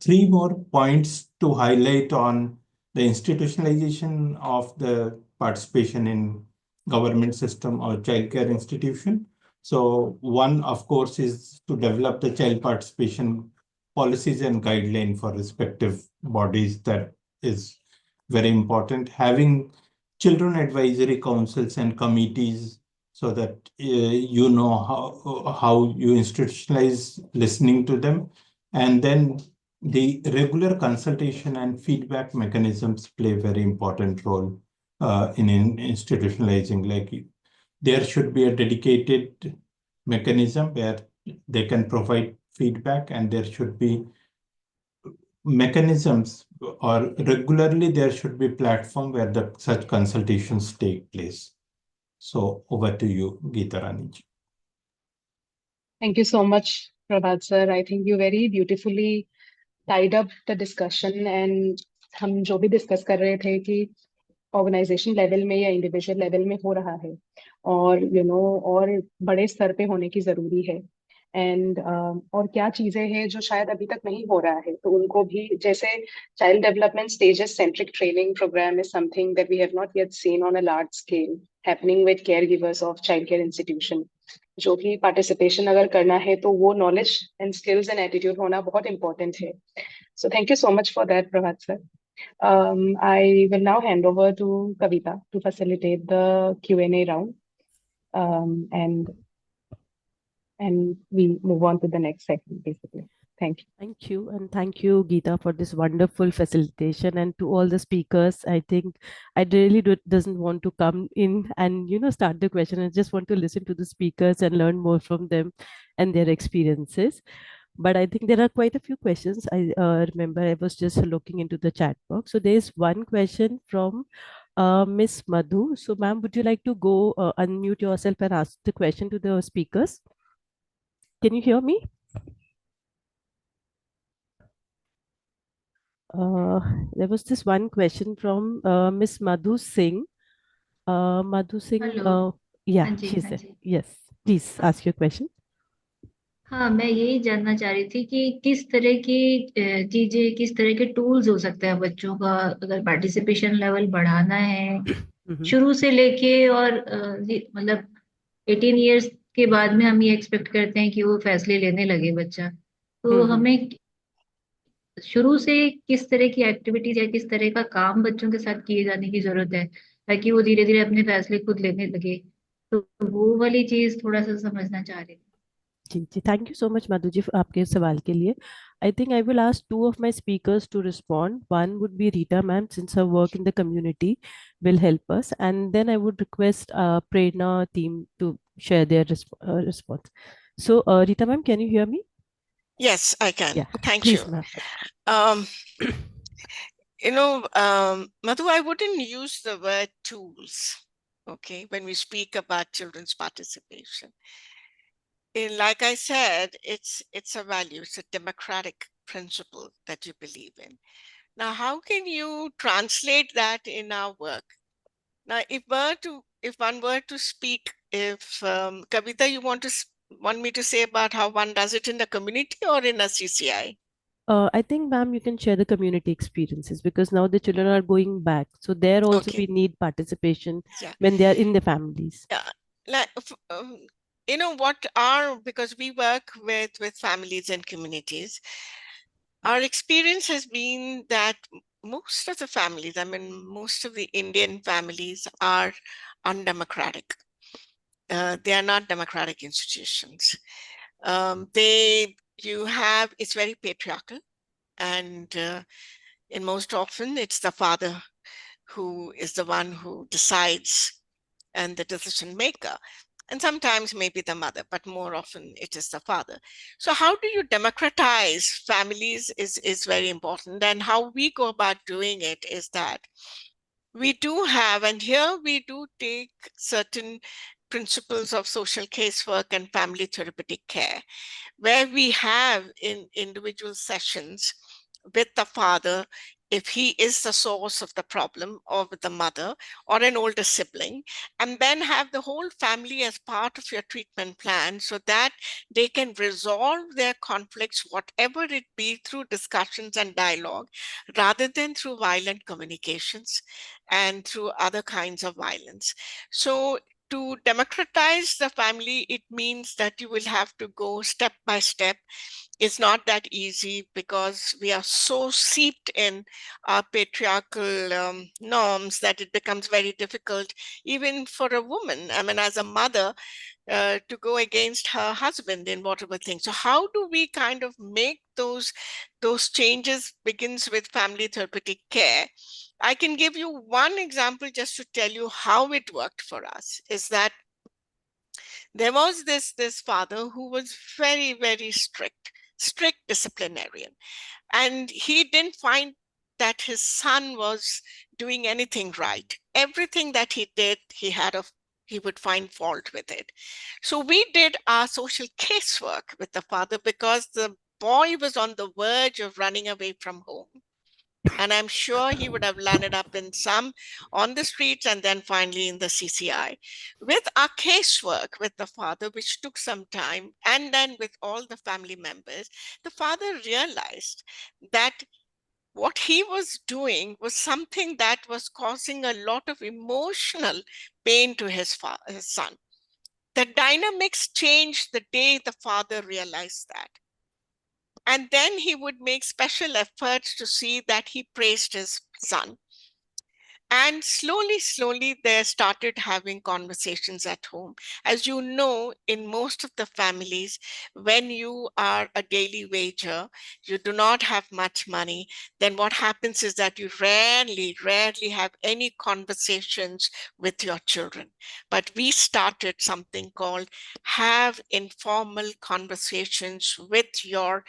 Three more points to highlight on the institutionalization of the participation in government system or childcare institution. So one, of course, is to develop the child participation policies and guideline for respective bodies. That is very important. Having children advisory councils and committees, so that you know how you institutionalize listening to them. And then the regular consultation and feedback mechanisms play a very important role in institutionalizing. Like there should be a dedicated mechanism where they can provide feedback, and there should be mechanisms, or regularly there should be platform where such consultations take place. So over to you, Geeta Rani ji. Thank you so much, Prabhat sir. I think you very beautifully tied up the discussion, and हम जो भी discuss कर रहे थे कि organisation level में या individual level में हो रहा है, और और बड़े स्तर पे होने की जरूरी है, एंड और क्या चीजें हैं जो शायद अभी तक नहीं हो रहा है, तो उनको भी, जैसे child development stages centric training programme is something that we have not yet seen on a large scale happening with care givers of child care institution. जो भी पार्टिसिपेशन अगर करना है तो वो knowledge and skills and attitude होना बहुत important है. So thank you so much for that, Prabhat sir. I will now hand over to Kavita to facilitate the Q&A round, and we move on to the next segment, basically. Thank you. Thank you. And thank you, Geeta, for this wonderful facilitation. And to all the speakers, I think I really doesn't want to come in and, start the question. I just want to listen to the speakers and learn more from them and their experiences. But I think there are quite a few questions. I remember I was just looking into the chat box. So there's one question from Miss Madhu. So, ma'am, would you like to go unmute yourself and ask the question to the speakers? Can you hear me? There was this one question from Miss Madhu Singh. Madhu Singh, hello yeah, हाँ जी she's हाँ there. Ji Yes, please ask your question. हाँ मैं यही जानना चाह रही थी कि किस तरह की चीजें किस तरह के टूल्स हो सकते हैं बच्चों का अगर पार्टिसिपेशन लेवल बढ़ाना है Mhm. शुरू से लेके और मतलब 18 इयर्स के बाद में हम ये एक्सपेक्ट करते हैं कि वो फैसले लेने लगे बच्चा तो Mhm. हमें शुरू से किस तरह की एक्टिविटीज या किस तरह का काम बच्चों के साथ किए जाने की जरूरत है ताकि वो धीरे धीरे अपने फैसले खुद लेने लगे तो वो वाली चीज थोड़ा सा समझना चाह रही थी जी जी thank you so much Madhu ji आपके सवाल के लिए I think I will ask two of my speakers to respond one would be Rita ma'am since her work in the community will help us and then I would request Prerna team to share their response. So Rita ma'am, can you hear me? Yes, I can. Yeah, Thank please you. ma'am. Madhu, I wouldn't use the word tools, okay, when we speak about children's participation. Like I said, it's a value, it's a democratic principle that you believe in. Now, how can you translate that in our work? Now, if one were to speak, if Kavita, you want me to say about how one does it in the community or in a CCI? I think, ma'am, you can share the community experiences because now the children are going back. So there also Okay. we need participation Yeah. when they are in the families. Yeah. Like, because we work with families and communities, our experience has been that most of the families, I mean, most of the Indian families are undemocratic. They are not democratic institutions. It's very patriarchal, and most often it's the father who is the one who decides and the decision maker. And sometimes maybe the mother, but more often it is the father. So how do you democratize families is very important. And how we go about doing it is that we do have, and here we do take certain principles of social casework and family therapeutic care, where we have in individual sessions with the father, if he is the source of the problem, or with the mother or an older sibling, and then have the whole family as part of your treatment plan so that they can resolve their conflicts, whatever it be, through discussions and dialogue, rather than through violent communications and through other kinds of violence. So to democratize the family, it means that you will have to go step by step. It's not that easy because we are so seeped in our patriarchal norms that it becomes very difficult, even for a woman, I mean, as a mother, to go against her husband in whatever thing. So how do we kind of make those changes? Begins with family therapeutic care. I can give you one example just to tell you how it worked for us, is that there was this father who was very, very strict disciplinarian. And he didn't find that his son was doing anything right. Everything that he did, he would find fault with it. So we did our social casework with the father because the boy was on the verge of running away from home. And I'm sure he would have landed up in some on the streets and then finally in the CCI. With our casework with the father, which took some time, and then with all the family members, the father realized that what he was doing was something that was causing a lot of emotional pain to his son. The dynamics changed the day the father realized that. And then he would make special efforts to see that he praised his son. And slowly, they started having conversations at home. As you know, in most of the families, when you are a daily wager, you do not have much money, then what happens is that you rarely have any conversations with your children. But we started something called Have Informal Conversations with Your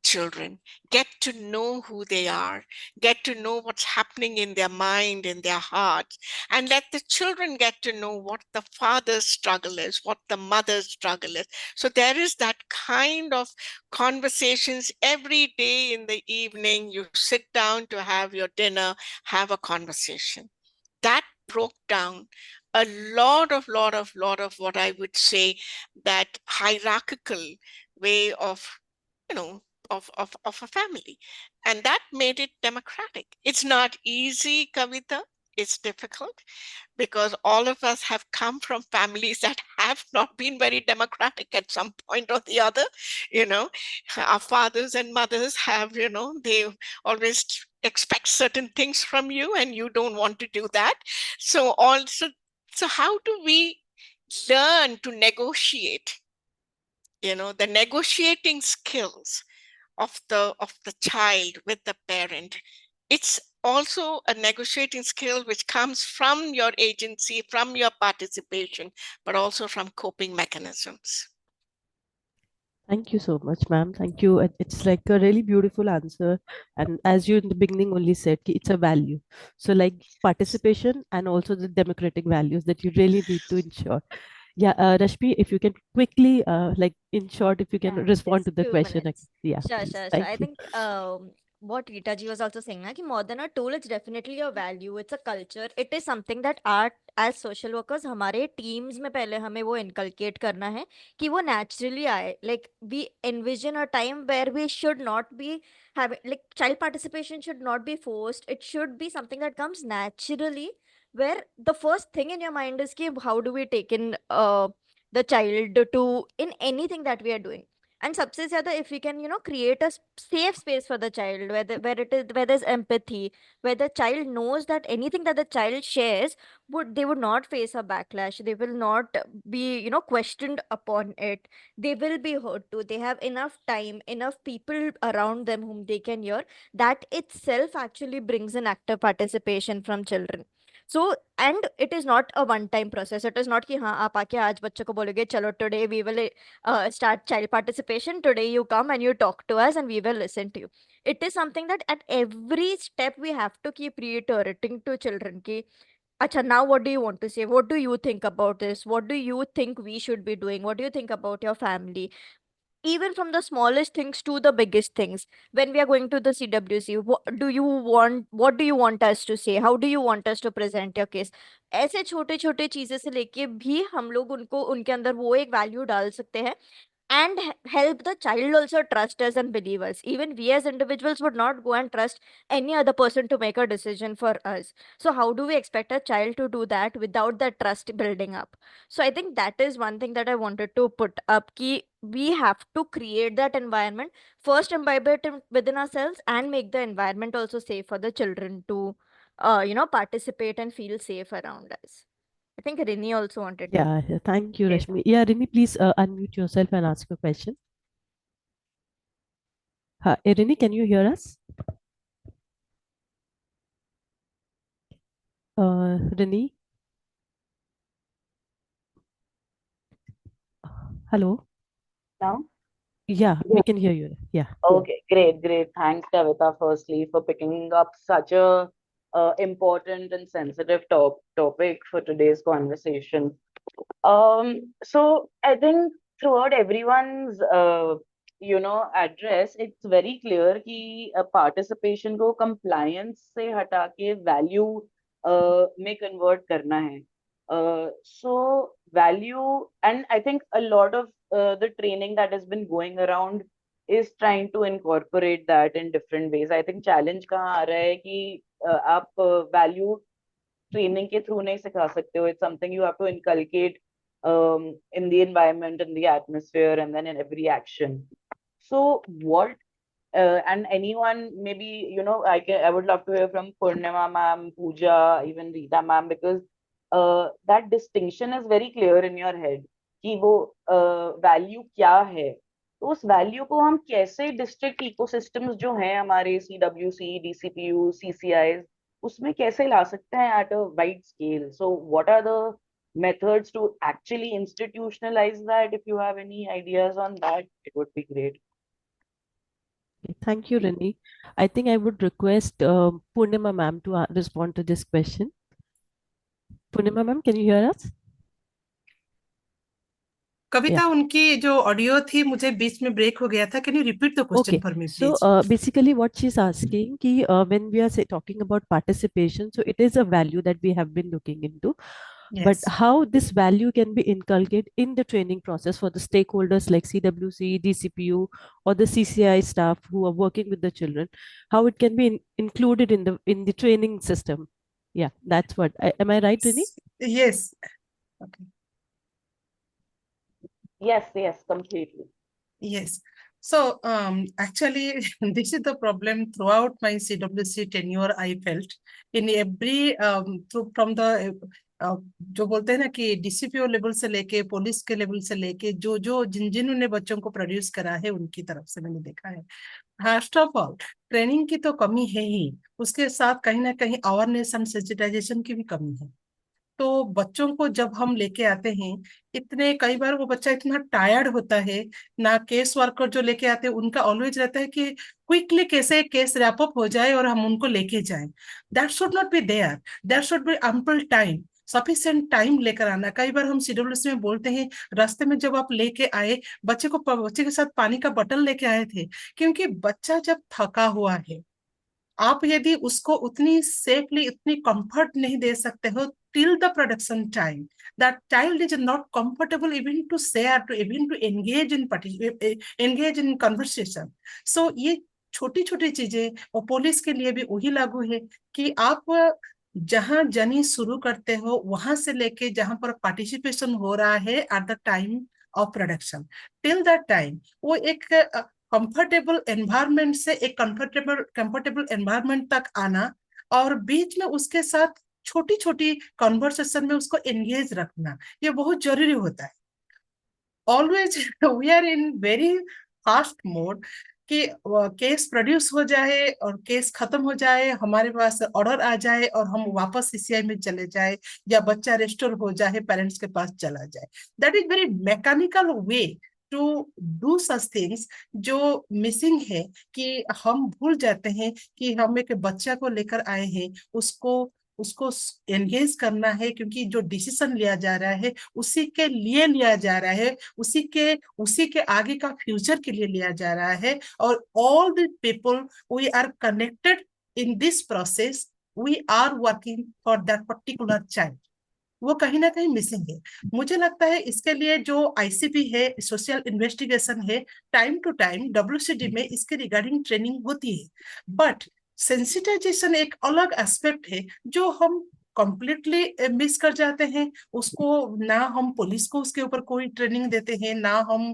Children. Get to know who they are, get to know what's happening in their mind, in their heart, and let the children get to know what the father's struggle is, what the mother's struggle is. So there is that kind of conversations every day in the evening. You sit down to have your dinner, have a conversation. That broke down a lot of what I would say that hierarchical way of, you know, of a family. And that made it democratic. It's not easy, Kavita. It's difficult because all of us have come from families that have not been very democratic at some point or the other. You know, our fathers and mothers have, they always expect certain things from you and you don't want to do that. So how do we learn to negotiate, the negotiating skills of the child with the parent? It's also a negotiating skill which comes from your agency, from your participation, but also from coping mechanisms. Thank you so much, ma'am. Thank you. It's like a really beautiful answer. And as you in the beginning only said, it's a value. So like participation and also the democratic values that you really need to ensure. Yeah, Rashmi, if you can quickly, like in short, if you can Yeah, respond to just the 2 minutes. question. Yeah, Sure, please. sure, sure. Thank I you. think what Rita ji was also saying, na, कि more than a tool, it's definitely a value. It's a culture. It is something that art as social workers हमारे teams में पहले हमें वो inculcate करना है कि वो naturally आए. Like we envision a time where we should not be having, like child participation should not be forced. It should be something that comes naturally, where the first thing in your mind is कि how do we take in the child to in anything that we are doing. And सबसे ज़्यादा if we can create a safe space for the child where there's empathy, where the child knows that anything that the child shares they would not face a backlash, they will not be questioned upon it, they will be heard to, they have enough time, enough people around them whom they can hear. That itself actually brings an active participation from children. So, and it is not a one time process. It is not कि हाँ आप आके आज बच्चे को बोलोगे चलो today we will start child participation. Today you come and you talk to us and we will listen to you. It is something that at every step we have to keep reiterating to children कि Acha, now what do you want to say? What do you think about this? What do you think we should be doing? What do you think about your family? Even from the smallest things to the biggest things. When we are going to the CWC, what do you want us to say? How do you want us to present your case? ऐसे छोटे छोटे चीजें से लेके भी हम लोग उनको उनके अंदर वो एक वैल्यू डाल सकते हैं and help the child also trust us and believe us. Even we as individuals would not go and trust any other person to make a decision for us. So how do we expect a child to do that without that trust building up? So I think that is one thing that I wanted to put up, ki we have to create that environment, first imbibe it within ourselves and make the environment also safe for the children to participate and feel safe around us. I think Rini also wanted to Yeah, thank you, say Rashmi. Yeah, Rini, please unmute yourself and ask your question. Rini, can you hear us? Rini? Hello? Now? Yeah, Yeah. we can hear you. Yeah. Okay, great. Thanks, Kavita, firstly, for picking up such a important and sensitive topic for today's conversation. So I think throughout everyone's address, it's very clear कि participation को compliance से हटा के value में convert करना है. So value, and I think a lot of the training that has been going around is trying to incorporate that in different ways. I think challenge कहाँ आ रहा है कि आप value training के through नहीं सिखा सकते हो. It's something you have to inculcate in the environment, in the atmosphere, and then in every action. So what and anyone, maybe, I would love to hear from Purnima ma'am, Pooja, even Rita ma'am, because that distinction is very clear in your head कि वो value क्या है. तो उस value को हम कैसे district ecosystems जो हैं हमारे CWC, DCPU, CCIs, उसमें कैसे ला सकते हैं at a wide scale. So what are the methods to actually institutionalize that? If you have any ideas on that, it would be great. Thank you, Renee. I think I would request Purnima ma'am to respond to this question. Purnima ma'am, can you hear us? कविता, उनकी जो audio थी मुझे बीच में break हो गया था. Can you repeat the question Okay, for me so please? basically what she's asking ki when we are talking about participation, so it is a value that we have been looking into, but Yes. how this value can be inculcated in the training process for the stakeholders like CWC, DCPU, or the CCI staff who are working with the children, how it can be included in the training system. Yeah, that's what. Am I right, Renee? Yes. Okay. Yes, completely. Yes. So actually, this is the problem throughout my CWC tenure. I felt in every from the जो बोलते हैं ना कि DCPO level से लेके police के level से लेके जो जिन्होंने बच्चों को प्रोड्यूस करा है उनकी तरफ से मैंने देखा है. फर्स्ट ऑफ ऑल ट्रेनिंग की तो कमी है ही, उसके साथ कहीं ना कहीं अवेयरनेस एंड सेंसिटाइजेशन की भी कमी है. तो बच्चों को जब हम लेके आते हैं, इतने कई बार वो बच्चा इतना टायर्ड होता है ना. केस वर्कर जो लेके आते हैं उनका ऑलवेज रहता है कि क्विकली कैसे केस रैप अप हो जाए और हम उनको लेके जाएं. That should not be there. There should be ample time, sufficient time लेकर आना. कई बार हम CWC में बोलते हैं, रास्ते में जब आप लेके आए बच्चे के साथ पानी का बोतल लेके आए थे, क्योंकि बच्चा जब थका हुआ है, आप यदि उसको उतनी सेफली उतनी कंफर्ट नहीं दे सकते हो till the production time, that child is not comfortable even to share, to even to engage in conversation. So ये छोटी छोटी चीजें और पुलिस के लिए भी वही लागू है कि आप जहां जर्नी शुरू करते हो वहां से लेके जहां पर पार्टिसिपेशन हो रहा है eight the time of production, till that time वो एक कंफर्टेबल एनवायरनमेंट से एक कंफर्टेबल एनवायरनमेंट तक आना, और बीच में उसके साथ छोटी छोटी कॉन्वर्सेशन में उसको एंगेज रखना, ये बहुत जरूरी होता है. Always we are in very fast mode कि केस प्रोड्यूस हो जाए और केस खत्म हो जाए, हमारे पास ऑर्डर आ जाए और हम वापस CCI में चले जाए, या बच्चा रेस्टोर हो जाए, पेरेंट्स के पास चला जाए. That is very mechanical way to do such things. जो मिसिंग है कि हम भूल जाते हैं कि हम एक बच्चा को लेकर आए हैं, उसको एंगेज करना है, क्योंकि जो डिसीजन लिया जा रहा है उसी के लिए लिया जा रहा है, उसी के आगे का फ्यूचर के लिए लिया जा रहा है. और all the people we are connected in this process, we are working for that particular child. वो कहीं ना कहीं मिसिंग है. मुझे लगता है इसके लिए जो ICP है, सोशल इन्वेस्टिगेशन है, टाइम टू टाइम WCD में इसके रिगार्डिंग ट्रेनिंग होती है. बट सेंसिटाइजेशन एक अलग एस्पेक्ट है जो हम कंप्लीटली मिस कर जाते हैं. उसको ना हम पुलिस को उसके ऊपर कोई ट्रेनिंग देते हैं, ना हम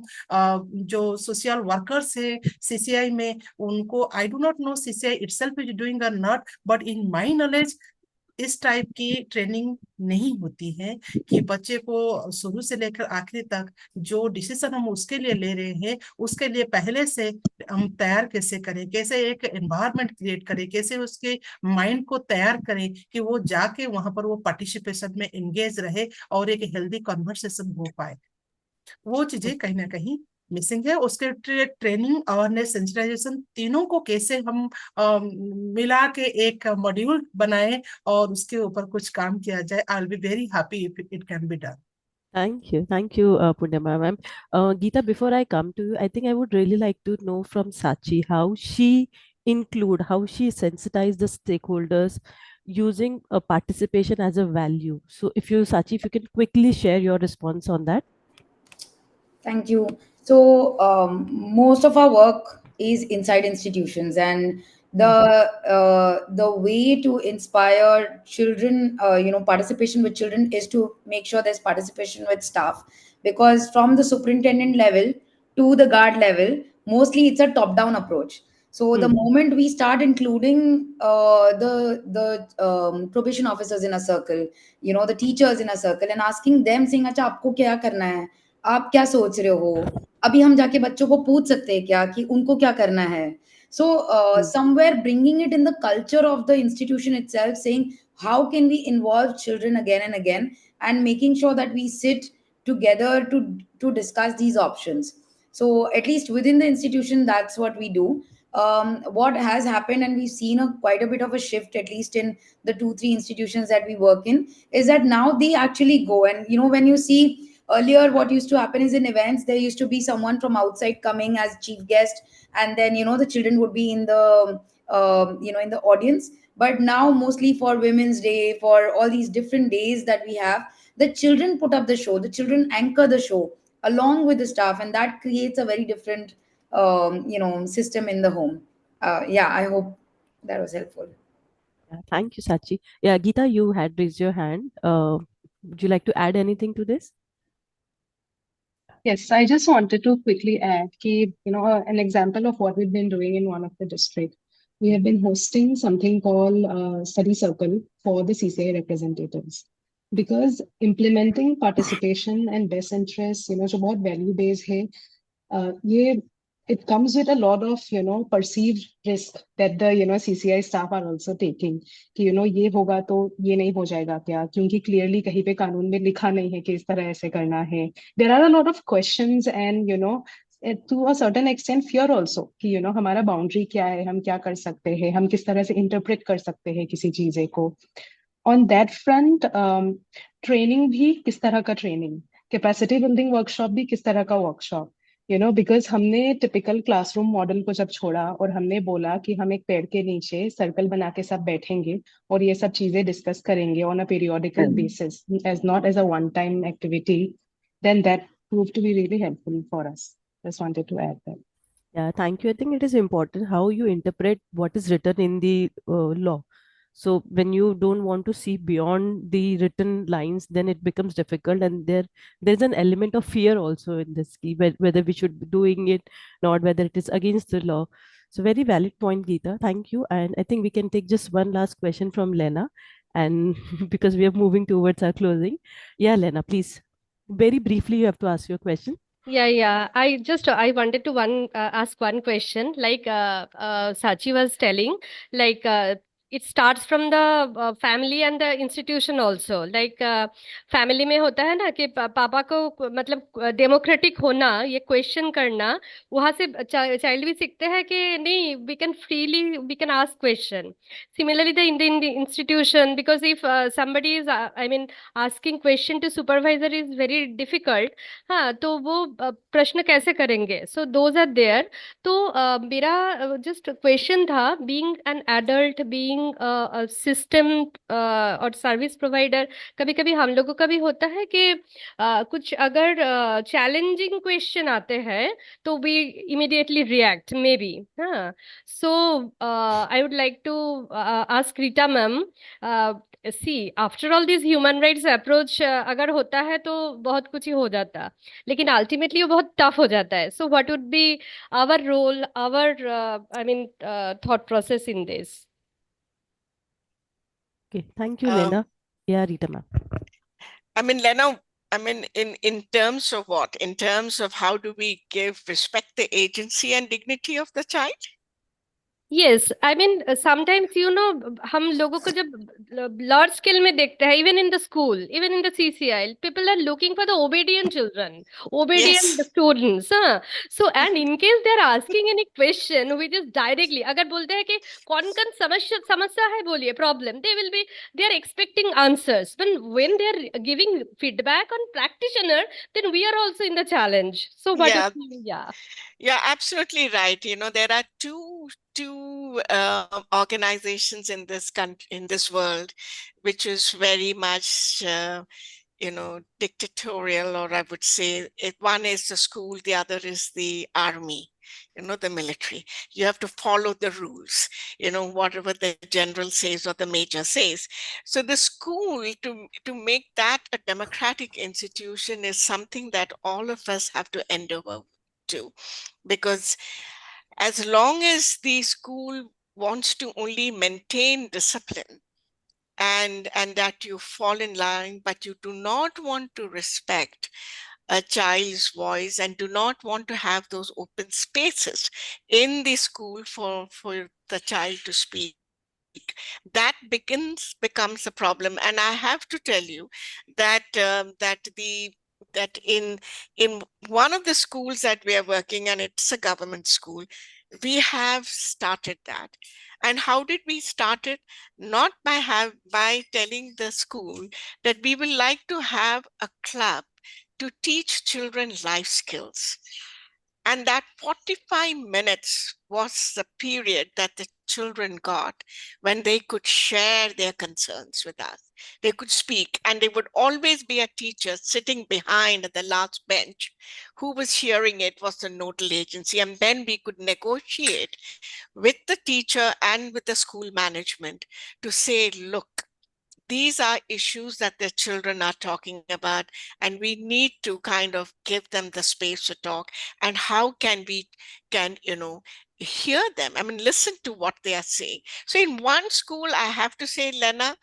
जो सोशल वर्कर्स है CCI में उनको, I do not know CCI itself is doing और not, but in my knowledge इस टाइप की ट्रेनिंग नहीं होती है कि बच्चे को शुरू से लेकर आखिरी तक जो डिसीजन हम उसके लिए ले रहे हैं उसके लिए पहले से हम तैयार कैसे करें, कैसे एक एनवायरनमेंट क्रिएट करें, कैसे उसके माइंड को तैयार करें कि वो जाके वहां पर वो पार्टिसिपेशन में एंगेज रहे और एक हेल्दी कन्वर्सेशन हो पाए. वो चीजें कहीं ना कहीं मिसिंग है. उसके ट्रेनिंग, अवेयरनेस, सेंसिटाइजेशन तीनों को कैसे हम मिला के एक मॉड्यूल बनाए और उसके ऊपर कुछ काम किया जाए. I will be very happy if it can be done. Thank you, Purnima ma'am. Geeta, before I come to you, I think I would really like to know from Sachi how she sensitized the stakeholders using participation as a value. So Sachi, if you can quickly share your response on that. Thank you. So most of our work is inside institutions, and the way to inspire children, participation with children is to make sure there's participation with staff, because from the superintendent level to the guard level, mostly it's a top-down approach. So the moment we start including the probation officers in a circle, you know, the teachers in a circle, and asking them, saying, अच्छा आपको क्या करना है, आप क्या सोच रहे हो, अभी हम जाके बच्चों को पूछ सकते हैं क्या कि उनको क्या करना है. So somewhere bringing it in the culture of the institution itself, saying how can we involve children again and again, and making sure that we sit together to discuss these options. So at least within the institution, that's what we do. What has happened, and we've seen quite a bit of a shift, at least in the 2-3 institutions that we work in, is that now they actually go, and you know, when you see earlier what used to happen is in events there used to be someone from outside coming as chief guest, and then you know the children would be in the you know, in the audience. But now mostly for Women's Day, for all these different days that we have, the children put up the show, the children anchor the show along with the staff, and that creates a very different you know, system in the home. Yeah, I hope that was helpful. Yeah, thank you, Sachi. Yeah, Geeta, you had raised your hand. Would you like to add anything to this? Yes, I just wanted to quickly add, you know, an example of what we've been doing in one of the districts. We have been hosting something called Study Circle for the CCI representatives, because implementing participation and best interests, you know, जो बहुत value based है, ये it comes with a lot of, you know, perceived risk that the, you know, CCI staff are also taking. कि, you know, ये होगा तो ये नहीं हो जाएगा क्या, क्योंकि clearly कहीं पे कानून में लिखा नहीं है कि इस तरह ऐसे करना है. There are a lot of questions and, you know, to a certain extent fear also कि, you know, हमारा boundary क्या है, हम क्या कर सकते हैं, हम किस तरह से interpret कर सकते हैं किसी चीजें को. On that front, training भी किस तरह का training, capacity building workshop भी किस तरह का workshop. You know, because हमने typical classroom model को जब छोड़ा और हमने बोला कि हम एक पेड़ के नीचे सर्कल बना के सब बैठेंगे और ये सब चीजें डिस्कस करेंगे on a periodical basis, as not as a one-time activity, then that proved to be really helpful for us. Just wanted to add that. Yeah, thank you. I think it is important how you interpret what is written in the law. So when you don't want to see beyond the written lines, then it becomes difficult, and there's an element of fear also in this key, whether we should be doing it, not whether it is against the law. So very valid point, Geeta. Thank you. And I think we can take just one last question from Lena, and because we are moving towards our closing. Yeah, Lena, please. Very briefly, you have to ask your question. Yeah. I wanted to ask one question. Like Sachi was telling, like it starts from the family and the institution also. Like family में होता है ना कि पापा को मतलब democratic होना, ये क्वेश्चन करना, वहां से चाइल्ड भी सीखते हैं कि नहीं, we can ask question. Similarly, in the institution, because if somebody is asking question to supervisor is very difficult, हाँ, तो वो प्रश्न कैसे करेंगे. So those are there. तो मेरा just question था, being an adult, being a system और सर्विस प्रोवाइडर, कभी कभी हम लोगों का भी होता है कि कुछ अगर चैलेंजिंग क्वेश्चन आते हैं तो we immediately react maybe. हाँ, so I would like to ask Rita ma'am, see, after all this human rights approach अगर होता है तो बहुत कुछ ही हो जाता, लेकिन अल्टीमेटली वो बहुत टफ हो जाता है. So what would be our role, our thought process in this? Okay, thank you, Lena. Yeah, Rita ma'am. Lena, in terms of what? In terms of how do we respect the agency and dignity of the child? Yes, sometimes, you know, हम लोगों को जब large scale में देखते हैं, even in the school, even in the CCI, people are looking for the obedient children, obedient students. हाँ, so and in case they are asking any question which is directly, अगर बोलते हैं कि कौन समस्या है बोलिए problem, they are expecting answers. When they are giving feedback on practitioner, then we are also in the challenge. So what is, Yeah, absolutely right. You know, there are two organizations in this country, in this world, which is very much you know, dictatorial, or I would say one is the school, the other is the army, you know, the military. You have to follow the rules, you know, whatever the general says or the major says. So the school, to make that a democratic institution, is something that all of us have to endeavor to, because As long as the school wants to only maintain discipline and that you fall in line, but you do not want to respect a child's voice and do not want to have those open spaces in the school for the child to speak, that becomes a problem. And I have to tell you that that in one of the schools that we are working, and it's a government school, we have started that. And how did we start it? Not by telling the school that we would like to have a club to teach children life skills. And that 45 minutes was the period that the children got when they could share their concerns with us. They could speak, and there would always be a teacher sitting behind at the last bench. Who was hearing it was the nodal agency. And then we could negotiate with the teacher and with the school management to say, look, these are issues that the children are talking about, and we need to kind of give them the space to talk. And how can we hear them? I mean, listen to what they are saying. So in one school, I have to say, Lena,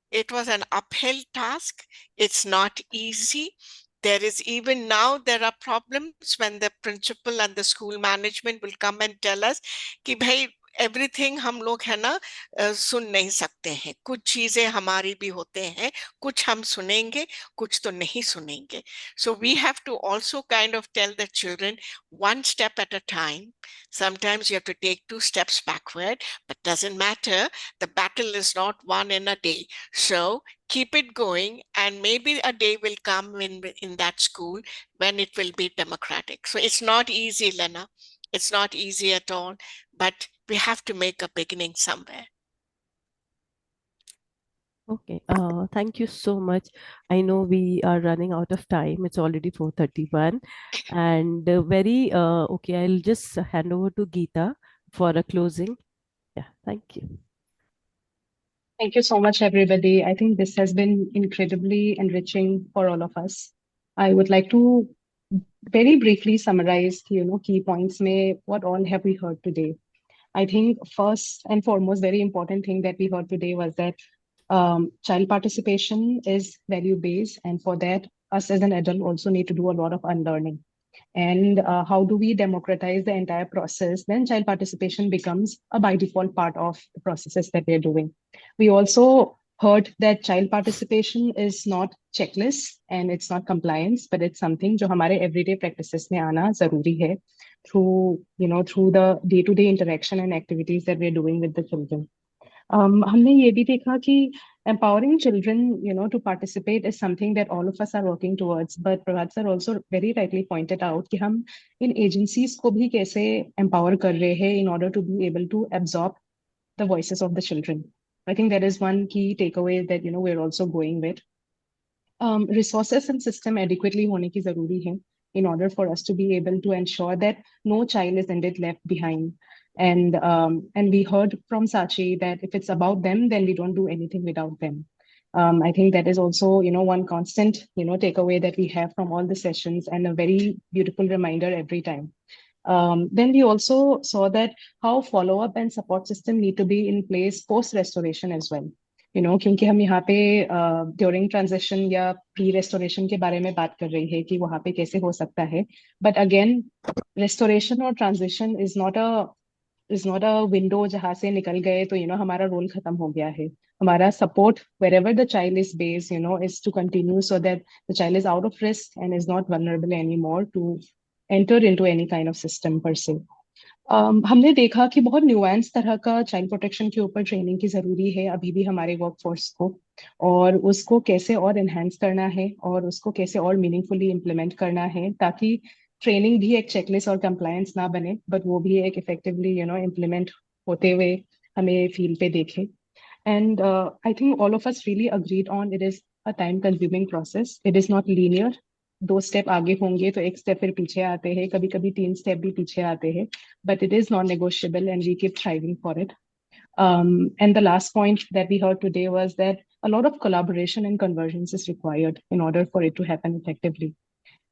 it was an uphill task. It's not easy. There is even now, there are problems when the principal and the school management will come and tell us कि भाई everything हम लोग है ना सुन नहीं सकते हैं, कुछ चीजें हमारी भी होते हैं, कुछ हम सुनेंगे, कुछ तो नहीं सुनेंगे. So we have to also kind of tell the children one step at a time. Sometimes you have to take 2 steps backward, but doesn't matter. The battle is not won in a day. So keep it going, and maybe a day will come in that school when it will be democratic. So it's not easy, Lena. It's not easy at all, but we have to make a beginning somewhere. Okay, thank you so much. I know we are running out of time. It's already 4:31, and okay, I'll just hand over to Geeta for a closing. Yeah, thank you. Thank you so much, everybody. I think this has been incredibly enriching for all of us. I would like to very briefly summarize, key points. What all have we heard today? I think first and foremost, very important thing that we heard today was that child participation is value-based, and for that, us as an adult also need to do a lot of unlearning. And how do we democratize the entire process? Then child participation becomes a by default part of the processes that we're doing. We also heard that child participation is not checklist and it's not compliance, but it's something जो हमारे everyday practices में आना जरूरी है through the day-to-day interaction and activities that we're doing with the children. हमने ये भी देखा कि empowering children, to participate is something that all of us are working towards. But Prabhat sir also very rightly pointed out कि हम इन agencies को भी कैसे empower कर रहे हैं in order to be able to absorb the voices of the children. I think that is one key takeaway that we're also going with. Resources and system adequately होने की जरूरी है in order for us to be able to ensure that no child is indeed left behind. And we heard from Sachi that if it's about them, then we don't do anything without them. I think that is also, one constant, takeaway that we have from all the sessions, and a very beautiful reminder every time. Then we also saw that how follow-up and support system need to be in place post-restoration as well. क्योंकि हम यहाँ पे during transition या pre restoration के बारे में बात कर रही है कि वहाँ पे कैसे हो सकता है. बट अगेन रेस्टोरेशन और transition is not a window जहाँ से निकल गए तो हमारा रोल खत्म हो गया है. हमारा support wherever the child is based, is to continue so that the child is out of risk and is not vulnerable anymore to enter into any kind of system per se. हमने देखा कि बहुत nuance तरह का child protection के ऊपर training की जरूरी है अभी भी हमारे वर्कफोर्स को, और उसको कैसे और एनहांस करना है और उसको कैसे और मीनिंगफुली इम्प्लीमेंट करना है, ताकि ट्रेनिंग भी एक चेकलिस्ट और कंप्लायंस ना बने, बट वो भी एक इफेक्टिवली इम्प्लीमेंट होते हुए हमें फील्ड पे देखे. And I think all of us really agreed on it is a time consuming process. It is not linear. 2 step आगे होंगे तो 1 स्टेप फिर पीछे आते हैं, कभी कभी 3 स्टेप भी पीछे आते हैं, but it is non-negotiable and we keep striving for it. And the last point that we heard today was that a lot of collaboration and convergence is required in order for it to happen effectively.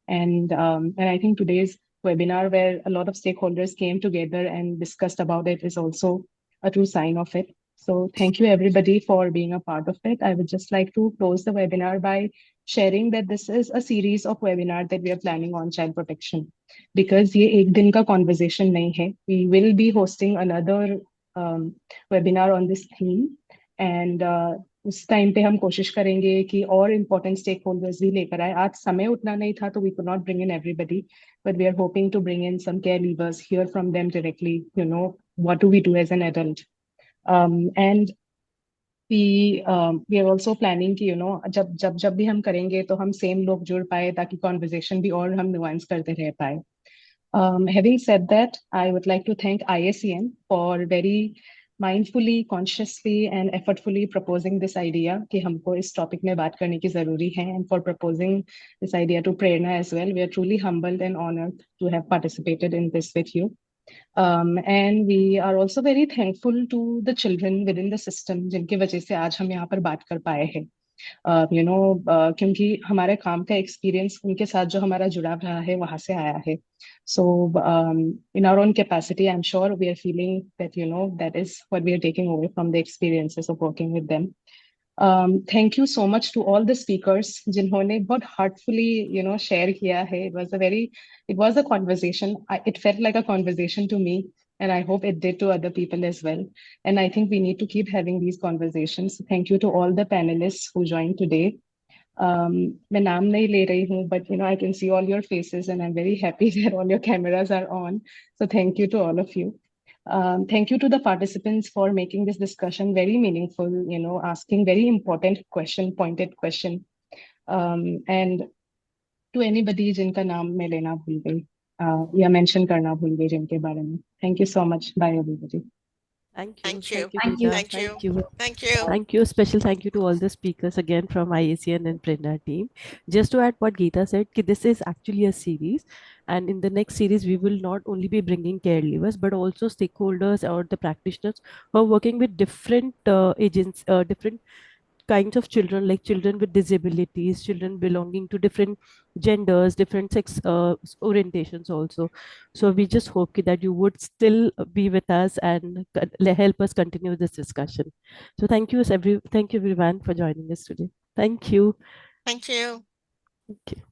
And I think today's webinar where a lot of stakeholders came together and discussed about it is also a true sign of it. So thank you everybody for being a part of it. I would just like to close the webinar by sharing that this is a series of webinar that we are planning on child protection. Because ये एक दिन का conversation नहीं है. We will be hosting another webinar on this theme. And उस time पे हम कोशिश करेंगे कि और इम्पोर्टेंट स्टेक होल्डर्स भी लेकर आए. आज समय उतना नहीं था तो we could not bring in everybody, but we are hoping to bring in some care leavers, hear from them directly, what do we do as an adult. And we are also planning कि जब भी हम करेंगे तो हम same लोग जुड़ पाए ताकि कॉन्वर्जेशन भी और हम नुआंस करते रह पाए. Having said that, I would like to thank IACN for very mindfully, consciously and effortfully proposing this idea कि हमको इस topic में बात करने की ज़रूरी है, and for proposing this idea to Prerna as well. We are truly humbled and honored to have participated in this with you. And we are also very thankful to the children within the system जिनकी वजह से आज हम यहाँ पर बात कर पाए हैं. क्योंकि हमारे काम का एक्सपीरियंस उनके साथ जो हमारा जुड़ाव रहा है वहां से आया है. So in our own capacity, I'm sure we are feeling that that is what we are taking away from the experiences of working with them. Thank you so much to all the speakers जिन्होंने बहुत heartfully share किया है. It was a conversation. It felt like a conversation to me, and I hope it did to other people as well. And I think we need to keep having these conversations. Thank you to all the panelists who joined today. मैं नाम नहीं ले रही हूँ, but I can see all your faces and I'm very happy that all your cameras are on. So thank you to all of you. Thank you to the participants for making this discussion very meaningful, asking very important pointed question. And to anybody जिनका नाम मैं लेना भूल गई या mention करना भूल गई जिनके बारे में. Thank you so much. Bye everybody. Thank you. Thank you. Thank you. Thank you. Thank you. Thank you. Thank you. Special thank you to all the speakers again from IACN and Prerna team. Just to add what Geeta said, this is actually a series, and in the next series we will not only be bringing care leavers but also stakeholders or the practitioners who are working with different agents, different kinds of children, like children with disabilities, children belonging to different genders, different sex orientations also. So we just hope that you would still be with us and help us continue this discussion. So thank you everyone for joining us today. Thank you. Thank you. Thank you.